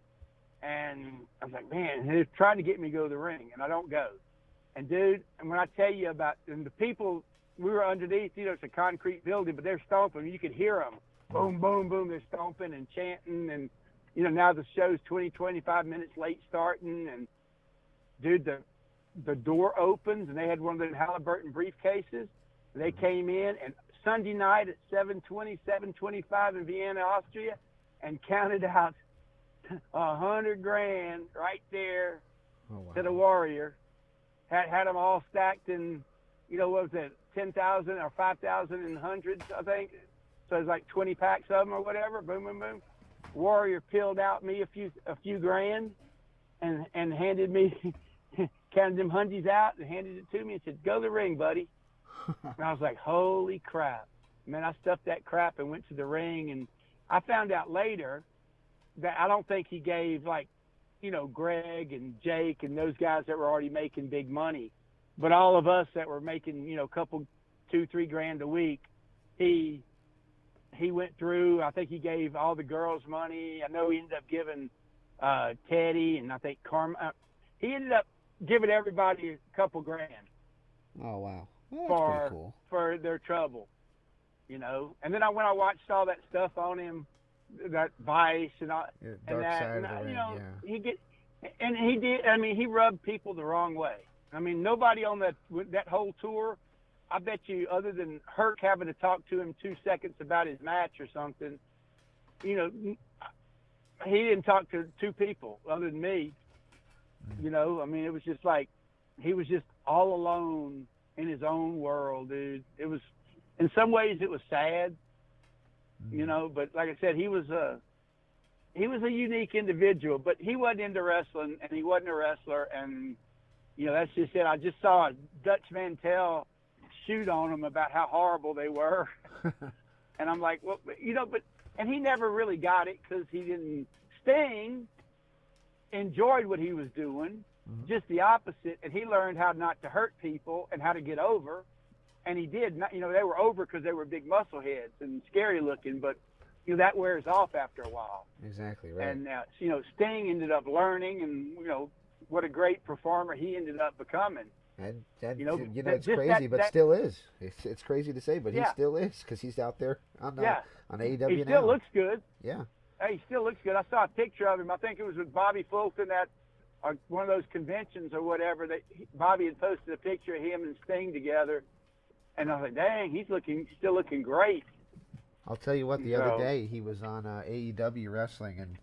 And I was like, man, they're trying to get me to go to the ring, and I don't go. And, dude, and when I tell you about and the people, we were underneath, it's a concrete building, but they're stomping. You could hear them. Boom, boom, boom. They're stomping and chanting. And, now the show's 20, 25 minutes late starting. And, dude, the door opens, and they had one of those Halliburton briefcases. They came in, and Sunday night at 7:20, 7:25 in Vienna, Austria, and counted out $100,000 right there to the Warrior. Had them all stacked in, what was it, 10,000 or 5,000 in hundreds, I think. So it's like 20 packs of them or whatever. Boom, boom, boom. Warrior peeled out me a few grand, and handed me, counted them hundies out and handed it to me and said, go to the ring, buddy. And I was like, holy crap. Man, I stuffed that crap and went to the ring. And I found out later that I don't think he gave, Greg and Jake and those guys that were already making big money. But all of us that were making, a couple, $2-3 a week, he went through. I think he gave all the girls money. I know he ended up giving Teddy and I think Carmen. He ended up giving everybody a couple grand. Oh, wow. Well, that's pretty cool. For their trouble, And then when I watched all that stuff on him, that Vice and all, and that, he did. I mean, he rubbed people the wrong way. I mean, nobody on that whole tour, I bet you, other than Herc having to talk to him 2 seconds about his match or something, he didn't talk to two people other than me. I mean, it was just like he was just all alone in his own world, dude. It was, in some ways, it was sad, but like I said, he was a unique individual, but he wasn't into wrestling, and he wasn't a wrestler, and, that's just it. I just saw Dutch Mantel shoot on him about how horrible they were. And I'm like, well, and he never really got it because he didn't. Sting enjoyed what he was doing, just the opposite, and he learned how not to hurt people and how to get over, and he did. They were over because they were big muscle heads and scary looking, but that wears off after a while. Exactly right. And Sting ended up learning, and what a great performer he ended up becoming. And it's crazy, but still is. It's crazy to say, but he still is because he's out there on AEW he now. Still looks good. Yeah. Hey, he still looks good. I saw a picture of him. I think it was with Bobby Fulton at one of those conventions or whatever. Bobby had posted a picture of him and Sting together, and I was like, dang, he's still looking great. I'll tell you what, the other day he was on AEW wrestling, and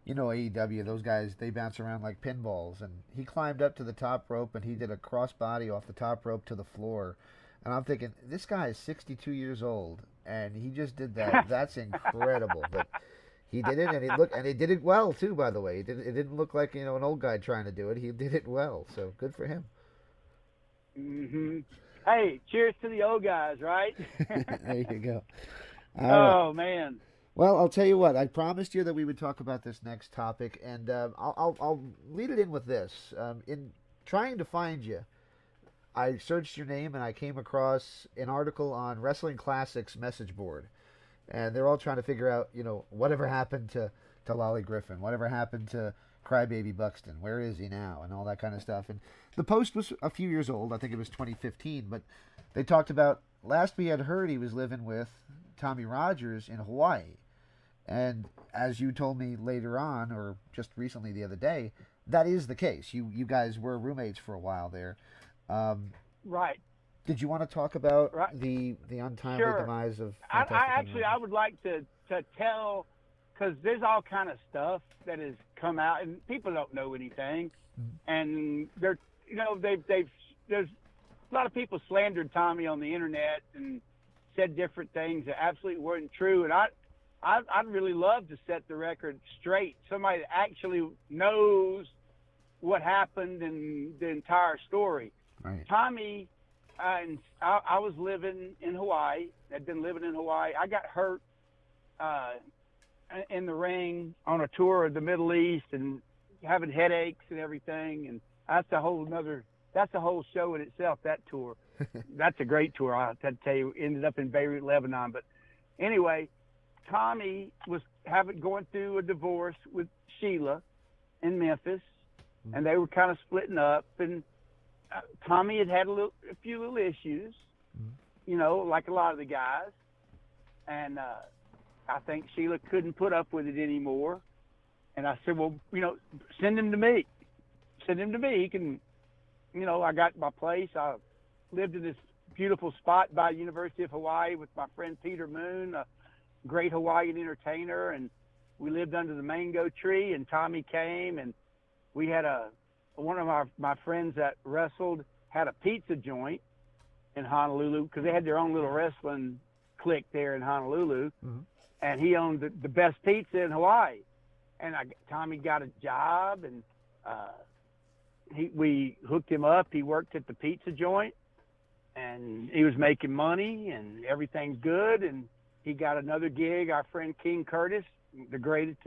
AEW, those guys, they bounce around like pinballs, and he climbed up to the top rope and he did a crossbody off the top rope to the floor, and I'm thinking, this guy is 62 years old, and he just did that. That's incredible. But he did it, and he did it well too. By the way, it didn't look like an old guy trying to do it. He did it well, so good for him. Hey, cheers to the old guys, right? There you go. Oh man. Well, I'll tell you what. I promised you that we would talk about this next topic, and I'll lead it in with this. In trying to find you, I searched your name, and I came across an article on Wrestling Classics message board, and they're all trying to figure out, whatever happened to Lolly Griffin, whatever happened to Crybaby Buxton. Where is he now? And all that kind of stuff. And the post was a few years old. I think it was 2015. But they talked about last we had heard he was living with Tommy Rogers in Hawaii. And as you told me later on, or just recently the other day, that is the case. You guys were roommates for a while there. Right. Did you want to talk about the untimely Sure. demise of I would like to tell, because there's all kind of stuff that has come out and people don't know anything, and there's a lot of people slandered Tommy on the internet and said different things that absolutely weren't true, and I'd really love to set the record straight. Somebody that actually knows what happened and the entire story. Right. Tommy, I was living in Hawaii. I'd been living in Hawaii. I got hurt in the ring on a tour of the Middle East and having headaches and everything. And that's a whole show in itself, that tour. That's a great tour. I have to tell you, ended up in Beirut, Lebanon. But anyway, Tommy was going through a divorce with Sheila in Memphis, and they were kind of splitting up. And Tommy had a few little issues, like a lot of the guys. And I think Sheila couldn't put up with it anymore. And I said, well, send him to me. Send him to me. He can, I got my place. I lived in this beautiful spot by the University of Hawaii with my friend Peter Moon, a great Hawaiian entertainer. And we lived under the mango tree, and Tommy came, and we had one of my friends that wrestled had a pizza joint in Honolulu, because they had their own little wrestling clique there in Honolulu. And he owned the best pizza in Hawaii. And Tommy got a job, and we hooked him up. He worked at the pizza joint, and he was making money, and everything's good. And he got another gig. Our friend King Curtis, the greatest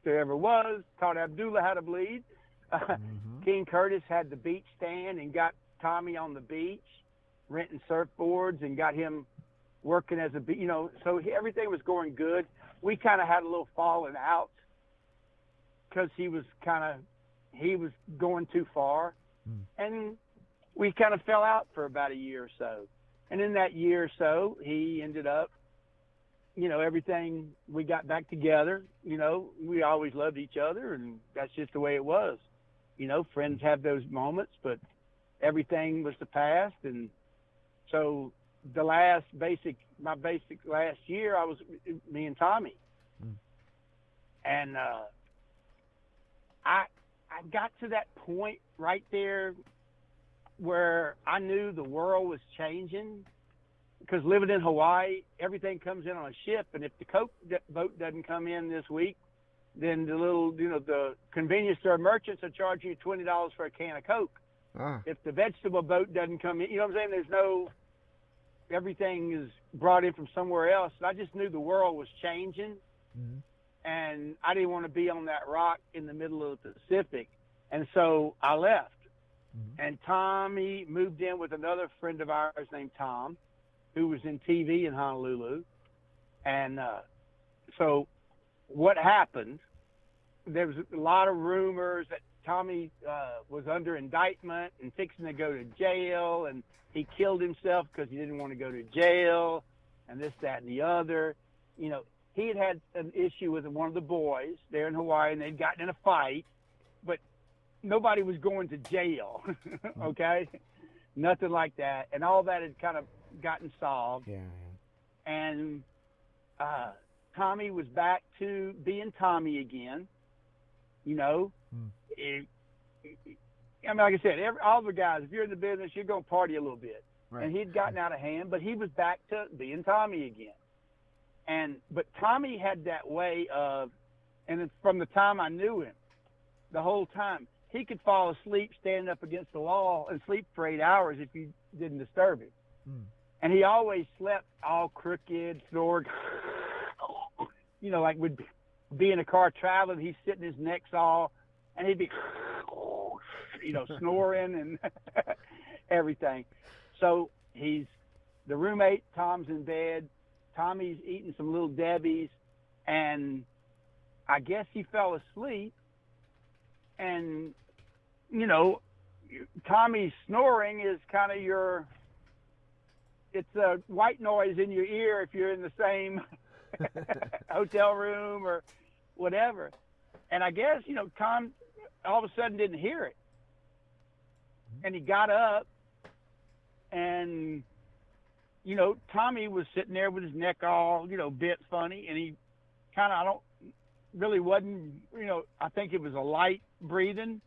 there ever was, taught Abdullah how to bleed. King Curtis had the beach stand and got Tommy on the beach, renting surfboards, and got him working as so everything was going good. We kind of had a little falling out because he was going too far, and we kind of fell out for about a year or so. And in that year or so, he ended up, everything, we got back together. We always loved each other, and that's just the way it was. Friends have those moments, but everything was the past. And so my basic last year, I was me and Tommy. And I got to that point right there where I knew the world was changing, because living in Hawaii, everything comes in on a ship, and if the Coke boat doesn't come in this week, then the little, the convenience store merchants are charging you $20 for a can of Coke. If the vegetable boat doesn't come in, what I'm saying? Everything is brought in from somewhere else. And I just knew the world was changing, and I didn't want to be on that rock in the middle of the Pacific. And so I left. And Tommy moved in with another friend of ours named Tom, who was in TV in Honolulu. And so what happened, there was a lot of rumors that Tommy was under indictment and fixing to go to jail, and he killed himself because he didn't want to go to jail, and this, that, and the other. He had an issue with one of the boys there in Hawaii, and they'd gotten in a fight, but nobody was going to jail, okay? Nothing like that. And all that had kind of gotten solved. Yeah. And Tommy was back to being Tommy again. Like I said, all the guys, if you're in the business, you're going to party a little bit. Right. And he'd gotten out of hand, but he was back to being Tommy again. But Tommy had that way of, and from the time I knew him, the whole time, he could fall asleep standing up against the wall and sleep for 8 hours if you didn't disturb him. And he always slept all crooked, snored, like would be in a car traveling, he's sitting his neck's all, and he'd be, snoring and everything. So he's the roommate, Tom's in bed, Tommy's eating some Little Debbie's, and I guess he fell asleep, and you know, Tommy's snoring is kind of it's a white noise in your ear if you're in the same hotel room or whatever. And I guess, you know, Tom all of a sudden didn't hear it. And he got up and, you know, Tommy was sitting there with his neck all, you know, bit funny. And he kind of, wasn't, you know, I think it was a light breathing.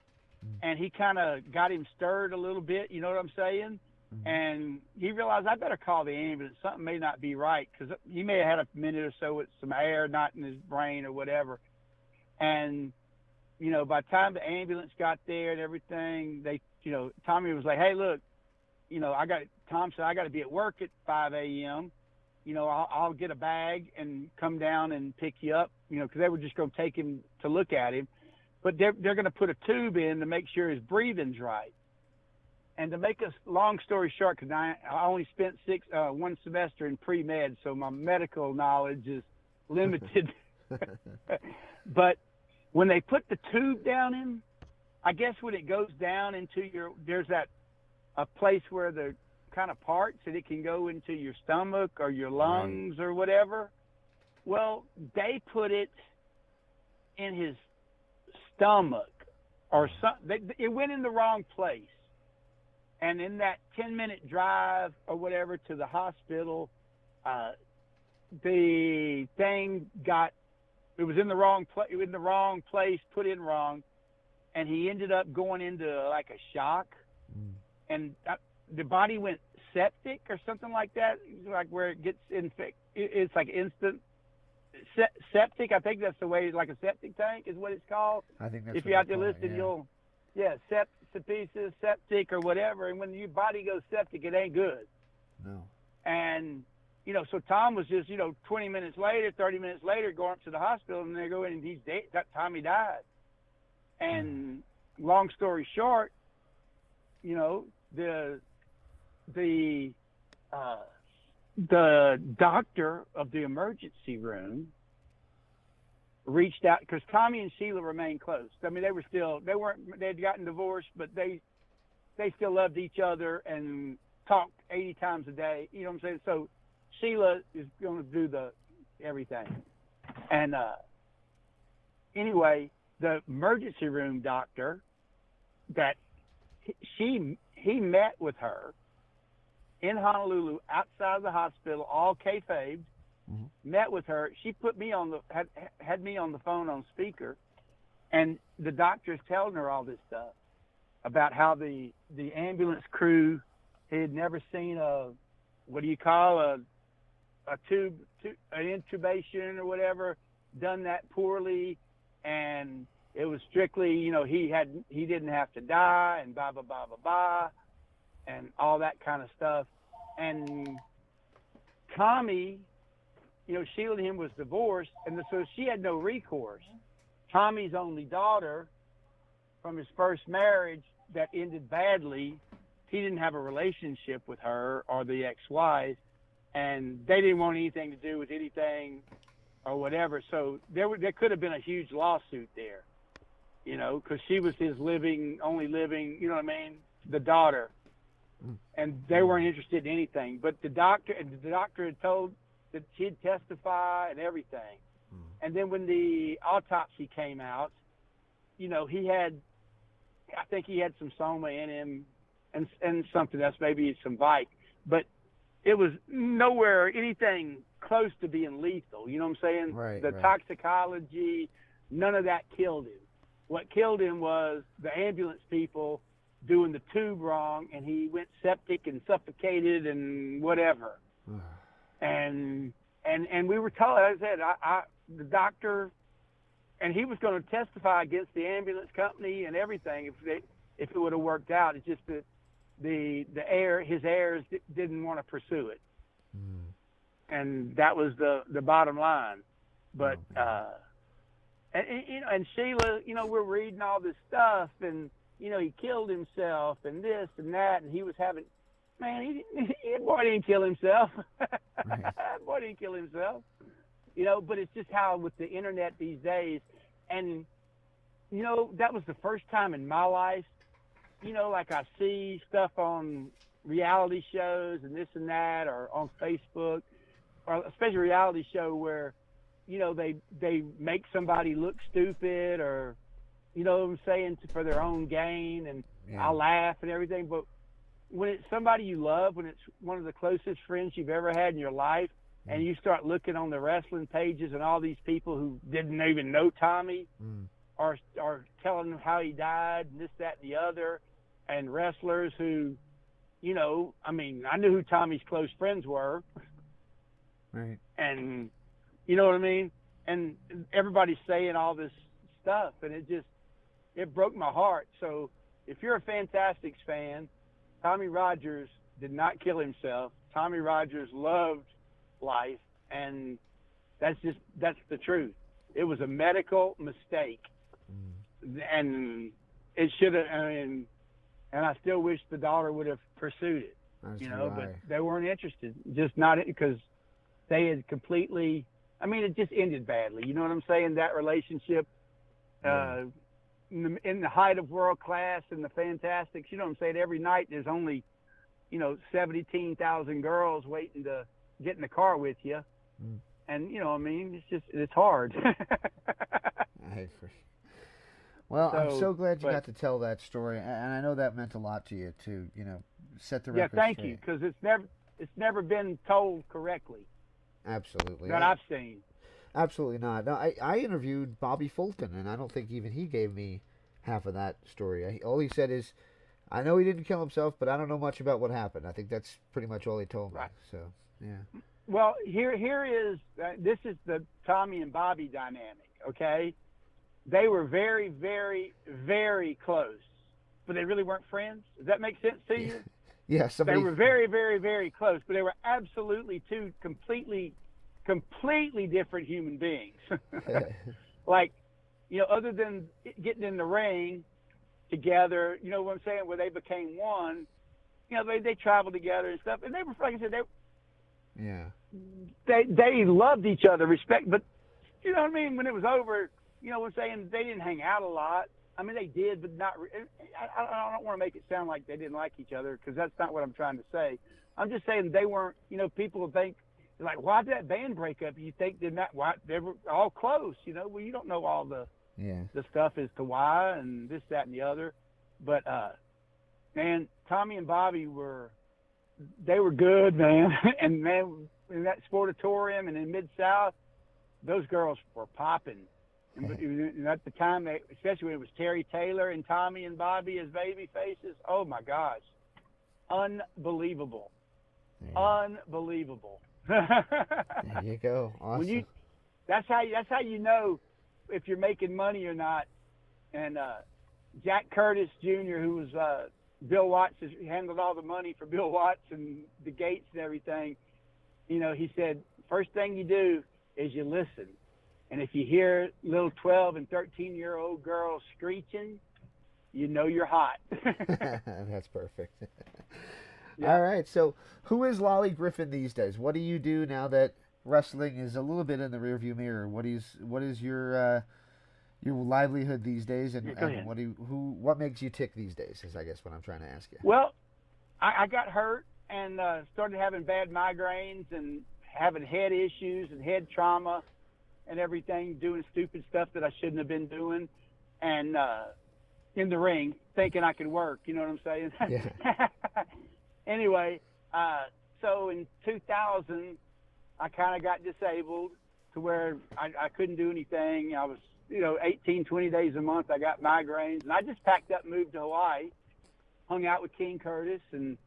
And he kind of got him stirred a little bit, you know what I'm saying? And he realized, I better call the ambulance. Something may not be right, because he may have had a minute or so with some air not in his brain or whatever. And, you know, by the time the ambulance got there and everything, you know, Tommy was like, hey, look, you know, Tom said, I got to be at work at 5 a.m. You know, I'll get a bag and come down and pick you up, you know, because they were just going to take him to look at him. But they're going to put a tube in to make sure his breathing's right. And to make a long story short, because I only spent 1 semester in pre-med, so my medical knowledge is limited. But when they put the tube down in, I guess when it goes down into there's a place where the kind of parts that it can go into your stomach or your lungs or whatever. Well, they put it in his stomach or something. It went in the wrong place. And in that 10-minute drive or whatever to the hospital, the thing it was in the wrong place, put in wrong, and he ended up going into like a shock, and the body went septic or something like that, like where it gets infected. It's like instant septic. I think that's the way, like a septic tank is what it's called. I think that's if you're out there listening, septic or whatever. And when your body goes septic, it ain't good. No. And, you know, so Tom was just, you know, 20 minutes later, 30 minutes later, going up to the hospital, and they go in and he's dead. That time he died. And long story short, you know, the doctor of the emergency room reached out, because Tommy and Sheila remained close. I mean, they had gotten divorced, but they still loved each other and talked 80 times a day. You know what I'm saying? So Sheila is going to do everything. And anyway, the emergency room doctor that he met with her in Honolulu outside of the hospital, all kayfabed, met with her. She put me had me on the phone on speaker, and the doctor's telling her all this stuff about how the ambulance crew had never seen a tube, an intubation or whatever, done that poorly, and it was strictly, you know, he didn't have to die, and blah blah blah blah blah, and all that kind of stuff. And Tommy, you know, Sheila and him was divorced, and so she had no recourse. Tommy's only daughter from his first marriage that ended badly, he didn't have a relationship with her or the ex-wife, and they didn't want anything to do with anything or whatever. So there could have been a huge lawsuit there, you know, because she was his only living, you know what I mean, the daughter. And they weren't interested in anything. But the doctor had told that she'd testify and everything. And then when the autopsy came out, you know, I think he had some soma in him and something else, maybe some Vike. But it was nowhere anything close to being lethal. You know what I'm saying? Right, the toxicology, none of that killed him. What killed him was the ambulance people doing the tube wrong, and he went septic and suffocated and whatever. and we were told, as I said, the doctor, and he was going to testify against the ambulance company and everything if it would have worked out. It's just that his heirs didn't want to pursue it. And that was the bottom line. But and Sheila, you know, we're reading all this stuff, and you know, he killed himself and this and that, and he was having, man, boy didn't kill himself. Boy didn't kill himself. You know, but it's just how with the internet these days, and that was the first time in my life, like I see stuff on reality shows and this and that, or on Facebook, or especially a reality show where, they make somebody look stupid, or, what I'm saying, for their own gain, and Yeah. I laugh and everything. But when it's somebody you love, when it's one of the closest friends you've ever had in your life, and you start looking on the wrestling pages and all these people who didn't even know Tommy are telling him how he died and this, that, and the other, and wrestlers who, I knew who Tommy's close friends were. Right. And you know what I mean? And everybody's saying all this stuff, and it broke my heart. So if you're a Fantastics fan, Tommy Rogers did not kill himself. Tommy Rogers loved life, and that's the truth. It was a medical mistake, and it should have. And I still wish the daughter would have pursued it, but they weren't interested. Just not, because they had completely. It just ended badly. You know what I'm saying? That relationship, in the height of world class and the Fantastics. You know what I'm saying? Every night there's only, 17,000 girls waiting to get in the car with you, and it's hard. Well, I'm so glad you got to tell that story, and I know that meant a lot to you to, set the record thank straight. you, because it's never been told correctly. Absolutely. That I've seen. Absolutely not. No, I interviewed Bobby Fulton, and I don't think even he gave me half of that story. All he said is, I know he didn't kill himself, but I don't know much about what happened. I think that's pretty much all he told me. Right. So, yeah. Well, here is this is the Tommy and Bobby dynamic. Okay, they were very, very, very close, but they really weren't friends. Does that make sense to you? Yeah. They were very, very, very close, but they were absolutely two completely different human beings. Like, other than getting in the ring together, you know what I'm saying, where they became one, they traveled together and stuff, and they were, like I said, they loved each other, respect, but you know what I mean, when it was over, what I'm saying, they didn't hang out a lot. They did, but not. I don't want to make it sound like they didn't like each other, because that's not what I'm trying to say. I'm just saying they weren't. People think, like, why did that band break up? You think they were all close. Well, you don't know all the stuff as to why, and this, that, and the other. But man, Tommy and Bobby were good, man. And man, in that Sportatorium and in Mid-South, those girls were popping. And at the time, especially when it was Terry Taylor and Tommy and Bobby as baby faces, oh my gosh, unbelievable, unbelievable. There you go. Awesome. That's how you know if you're making money or not. And Jack Curtis Jr., who was Bill Watts, handled all the money for Bill Watts and the gates and everything. He said, first thing you do is you listen. And if you hear little 12 and 13-year-old girls screeching, you're hot. That's perfect. Yeah. All right. So who is Lolly Griffin these days? What do you do now that wrestling is a little bit in the rearview mirror? What is your livelihood these days, and what makes you tick these days is, I guess, what I'm trying to ask you. Well, I got hurt and started having bad migraines and having head issues and head trauma and everything, doing stupid stuff that I shouldn't have been doing, and in the ring thinking I could work, you know what I'm saying? Yeah. Anyway, so in 2000, I kind of got disabled to where I couldn't do anything. I was, 18, 20 days a month, I got migraines, and I just packed up and moved to Hawaii, hung out with King Curtis and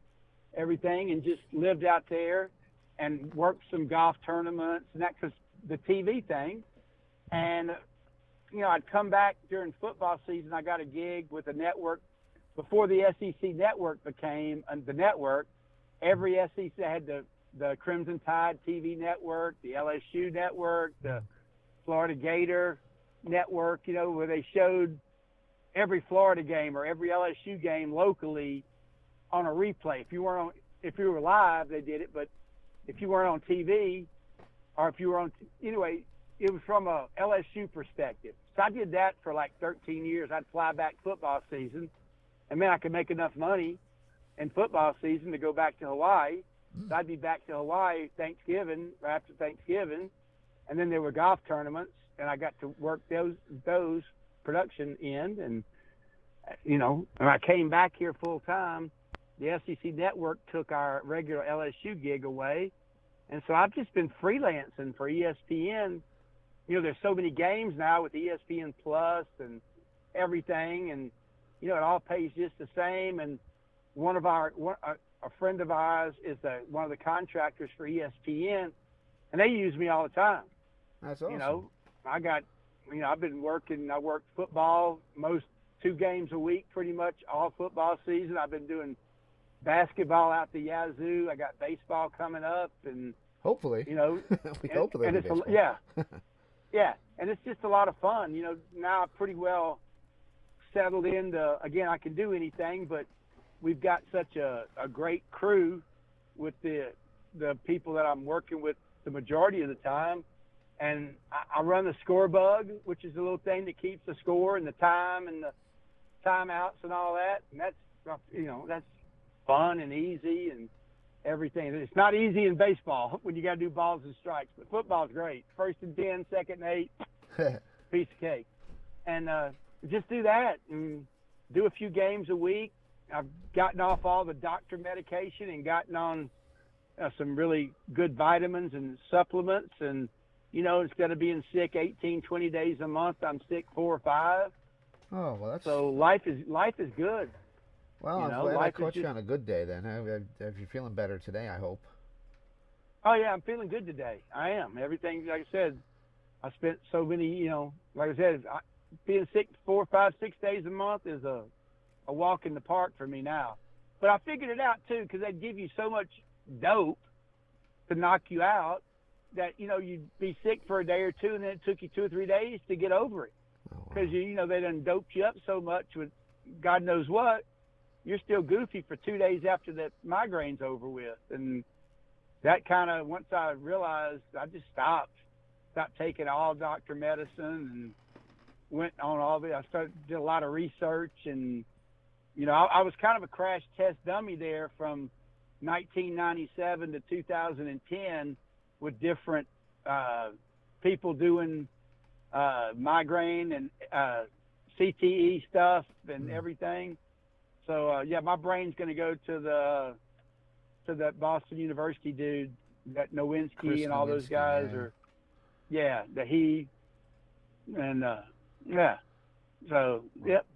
everything, and just lived out there and worked some golf tournaments and that, because the TV thing. And, I'd come back during football season. I got a gig with a network before the SEC network became the network. Every SEC had the Crimson Tide TV network, the LSU network, the Florida Gator network, where they showed every Florida game or every LSU game locally on a replay. If you were live, they did it, but if you weren't on TV, or if you were on, anyway, it was from a LSU perspective. So I did that for like 13 years. I'd fly back football season, and man, I could make enough money in football season to go back to Hawaii. So I'd be back to Hawaii Thanksgiving, or after Thanksgiving, and then there were golf tournaments, and I got to work those production end, and when I came back here full time, the SEC network took our regular LSU gig away, and so I've just been freelancing for ESPN. There's so many games now with ESPN Plus and everything, and it all pays just the same. And a friend of ours is one of the contractors for ESPN, and they use me all the time. That's awesome. I've been working. I work football most 2 games a week, pretty much all football season. I've been doing basketball out the yazoo. I got baseball coming up, and hopefully, we hope there'll be baseball. Yeah, and it's just a lot of fun. Now I'm pretty well settled into. Again, I can do anything, but we've got such a great crew with the people that I'm working with the majority of the time. And I run the score bug, which is a little thing that keeps the score and the time and the timeouts and all that. And that's fun and easy and everything. It's not easy in baseball when you got to do balls and strikes, but football's great. 1st and 10, 2nd and 8, piece of cake. And just do that and do a few games a week. I've gotten off all the doctor medication and gotten on some really good vitamins and supplements. And, instead of being sick 18, 20 days a month, I'm sick 4 or 5. Oh, well, that's... So life is good. Well, I'm glad I caught you on a good day then. If you're feeling better today, I hope. Oh, yeah, I'm feeling good today. I am. Everything, like I said, I spent so many, like I said, being sick 4, 5, 6 days a month is a walk in the park for me now. But I figured it out, too, because they'd give you so much dope to knock you out that, you'd be sick for a day or two, and then it took you 2 or 3 days to get over it. Because, they done doped you up so much with God knows what, you're still goofy for 2 days after that migraine's over with. And that kind of, once I realized, I just stopped taking all doctor medicine and went on all the, did a lot of research. And, I was kind of a crash test dummy there from 1997 to 2010 with different people doing migraine and CTE stuff and everything. So my brain's going to go to that Boston University dude, that Nowinski and all those guys So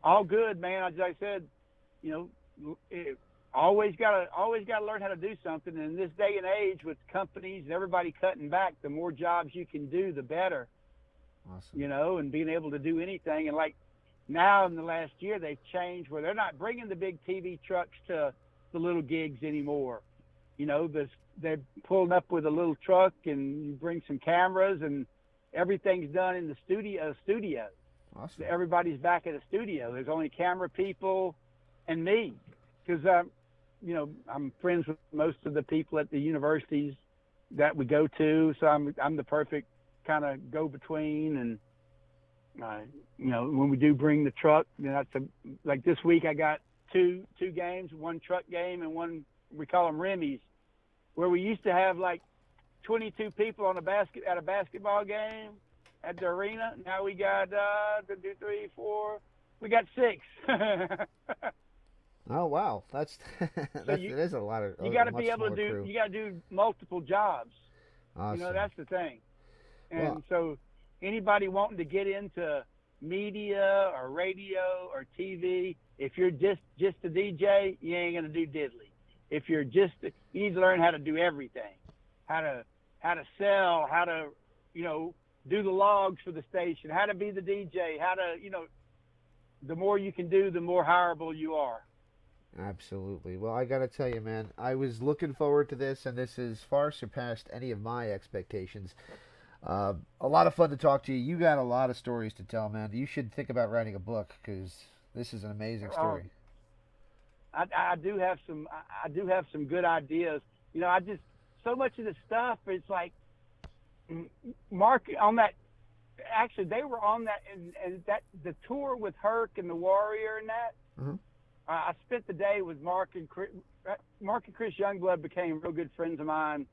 all good, man. As I said, always gotta learn how to do something. And in this day and age, with companies and everybody cutting back, the more jobs you can do, the better. Awesome. And being able to do anything. And like now in the last year, they've changed where they're not bringing the big TV trucks to the little gigs anymore. They're pulling up with a little truck, and you bring some cameras, and everything's done in the studio. Awesome. Everybody's back at the studio. There's only camera people and me, because I'm friends with most of the people at the universities that we go to, so I'm the perfect kind of go-between. And when we do bring the truck, like this week I got two games, one truck game and one, we call them Remy's, where we used to have like 22 people at a basketball game at the arena. Now we got 2, 3, 4. We got 6. Oh wow, it is a lot of. You got to be able to do. Crew. You got to do multiple jobs. Awesome. That's the thing. And so anybody wanting to get into media or radio or TV, if you're just a DJ, you ain't gonna do diddly. If you're you need to learn how to do everything, how to sell, how to do the logs for the station, how to be the DJ, how to the more you can do, the more hireable you are. Absolutely. Well, I got to tell you, man, I was looking forward to this, and this has far surpassed any of my expectations. A lot of fun to talk to you. You got a lot of stories to tell, man. You should think about writing a book, because this is an amazing story. I do have some good ideas. So much of the stuff is like Mark on that actually they were on that, and that the tour with Herc and the Warrior and that. Mm-hmm. I spent the day with Mark and Chris. Mark and Chris Youngblood became real good friends of mine,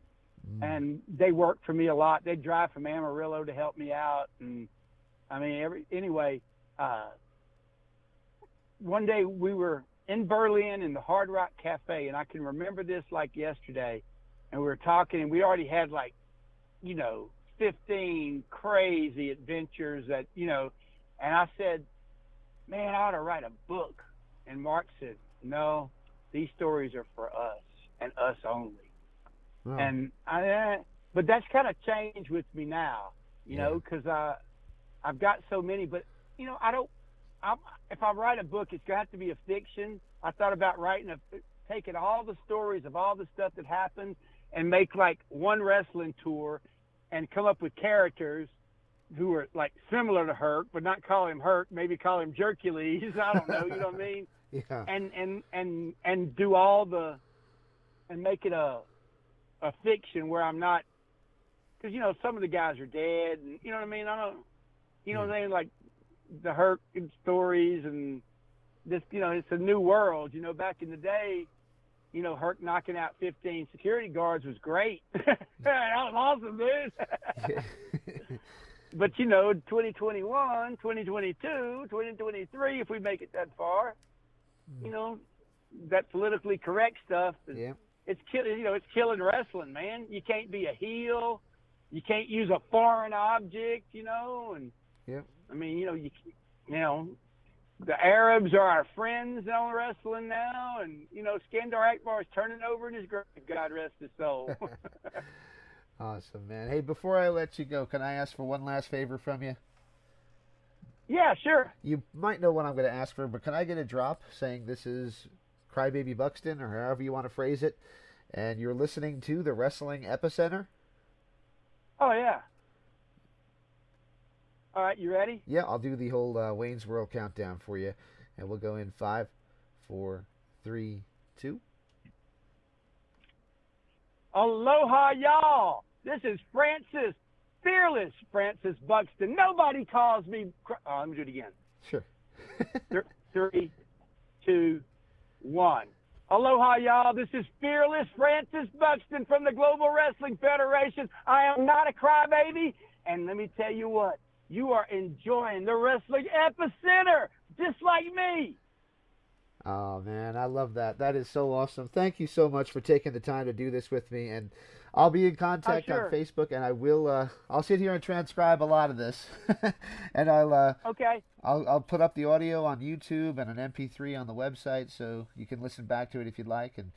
and they worked for me a lot. They'd drive from Amarillo to help me out, and I mean, anyway. One day we were in Berlin in the Hard Rock Cafe, and I can remember this like yesterday. And we were talking, and we already had 15 crazy adventures that, and I said, man, I ought to write a book. And Mark said, no, these stories are for us and us only. Oh. And but that's kind of changed with me now, you know, because I've got so many, but if I write a book, it's going to have to be a fiction. I thought about taking all the stories of all the stuff that happened and make one wrestling tour and come up with characters who are similar to Herc, but not call him Herc, maybe call him Jercules. I don't know, you know what I mean? Yeah. And do and make it a fiction where I'm not, because, some of the guys are dead, and you know what I mean? What I mean? The Herc stories and this, it's a new world. Back in the day, Herc knocking out 15 security guards was great. That was awesome, dude. But 2021, 2022, 2023, if we make it that far, that politically correct stuff, it's killing. It's killing wrestling, man. You can't be a heel. You can't use a foreign object, and. Yeah. I mean, the Arabs are our friends on wrestling now, and Skandar Akbar is turning over in his grave. God rest his soul. Awesome, man. Hey, before I let you go, can I ask for one last favor from you? Yeah, sure. You might know what I'm going to ask for, but can I get a drop saying this is Crybaby Buxton, or however you want to phrase it, and you're listening to the Wrestling Epicenter? Oh, yeah. All right, you ready? Yeah, I'll do the whole Wayne's World countdown for you, and we'll go in 5, 4, 3, 2. Aloha, y'all! This is Fearless Francis Buxton. Nobody calls me. Let me do it again. Sure. 3, 2, 1. Aloha, y'all. This is Fearless Francis Buxton from the Global Wrestling Federation. I am not a crybaby, and let me tell you what. You are enjoying the Wrestling Epicenter, just like me. Oh, man, I love that. That is so awesome. Thank you so much for taking the time to do this with me. And I'll be in contact on Facebook, and I will. I'll sit here and transcribe a lot of this, and I'll put up the audio on YouTube and an MP3 on the website, so you can listen back to it if you'd like. And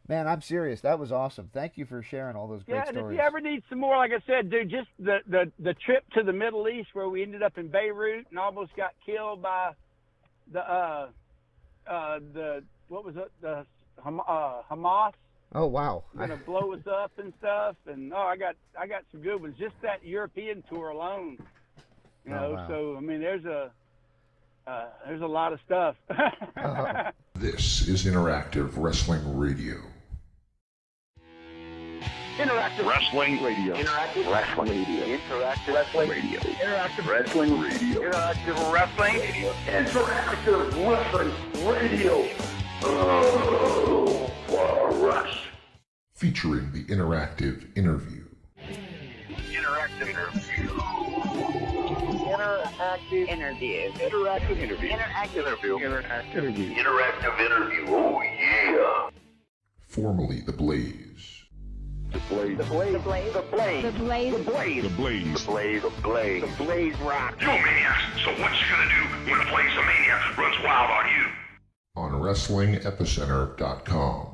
man, I'm serious. That was awesome. Thank you for sharing all those great stories. Yeah, and if you ever need some more, like I said, dude, just the trip to the Middle East where we ended up in Beirut and almost got killed by the Hamas. Oh wow! Gonna blow us up and stuff, and I got some good ones. Just that European tour alone, wow. So I mean, there's a lot of stuff. This is Interactive Wrestling Radio. Interactive Wrestling Radio. Interactive Wrestling Radio. Interactive Wrestling Radio. Interactive Wrestling Radio. Interactive Wrestling Radio. Interactive Wrestling Radio. Oh, for us. Featuring the interactive interview. Interactive interview. Interactive interview. Interactive interview. Interactive interview. Interactive interview. Interactive interview. Oh yeah. Formerly the Blaze. The Blaze. The Blaze. The Blaze. The Blaze. The Blaze. The Blaze. The Blaze. The Blaze. The Blaze. The Blaze rock. Yo, Maniacs, so what you gonna do when the Blaze of Mania runs wild on you? On WrestlingEpicenter.com.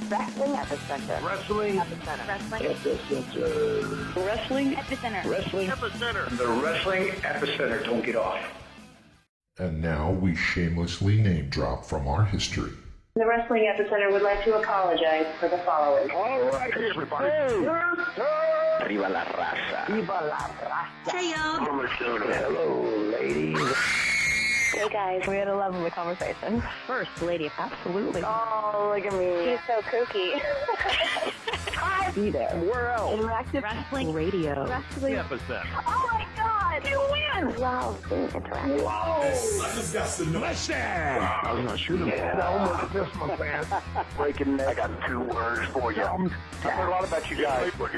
Wrestling Epicenter. Wrestling Epicenter. Wrestling Epicenter. Wrestling Epicenter. Wrestling Epicenter. The Wrestling Epicenter. Don't get off. And now we shamelessly name drop from our history. The Wrestling Epicenter would like to apologize for the following. All right, everybody. Viva la raza. Viva la raza. Hey, y'all. Hello, ladies. Hey guys, we had a lovely conversation. First lady. Absolutely. Oh, look at me. He's so kooky. Be there. Where else? Interactive Wrestling radio. Wrestling. Epicenter. Oh my God! You win! Love being interactive. I was not shooting. Yeah. I almost missed my pants. Breaking neck. I got 2 words for you. I've heard a lot about you guys. Let's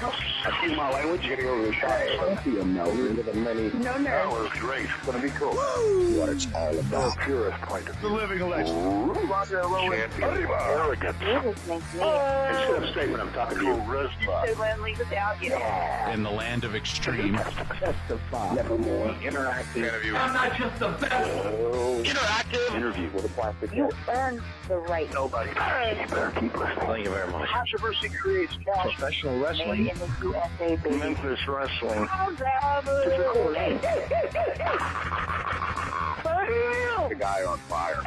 go. I see my language. You're going to go to the shop. Don't be a no. Into the many. No nerves. That was great. It's going to be cool. Woo! What it's all about. The purest point of view. The living legend. Champion. Arrogant. Jesus makes me. Instead of statement, I'm talking to you. So lonely without you. In the land of extreme. Testify. Nevermore. Interactive. Interview. I'm not just the best. Interactive. Interview with a plastic You head. earn the right. Nobody. You better keep listening. Thank you very much. Controversy creates cash. Professional wrestling. Made in the USA, baby. Memphis wrestling. The guy on fire.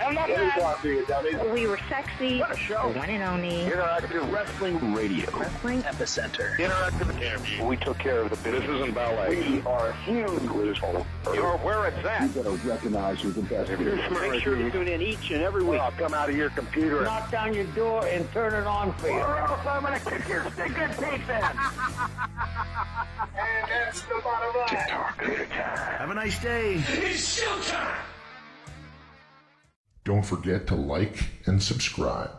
We were sexy. What a show. One and only. Interactive Wrestling Radio. Wrestling Epicenter. Interactive interview. We took care of the business. This isn't ballet. We are huge with this whole. You're where it's at. You better recognize who's the best. Make sure to tune in each and every week. I'll come out of your computer. Knock down your door and turn it on for you. Or else I'm going to kick your stinking teeth in. And that's the bottom line. Have a nice day. Don't forget to like and subscribe.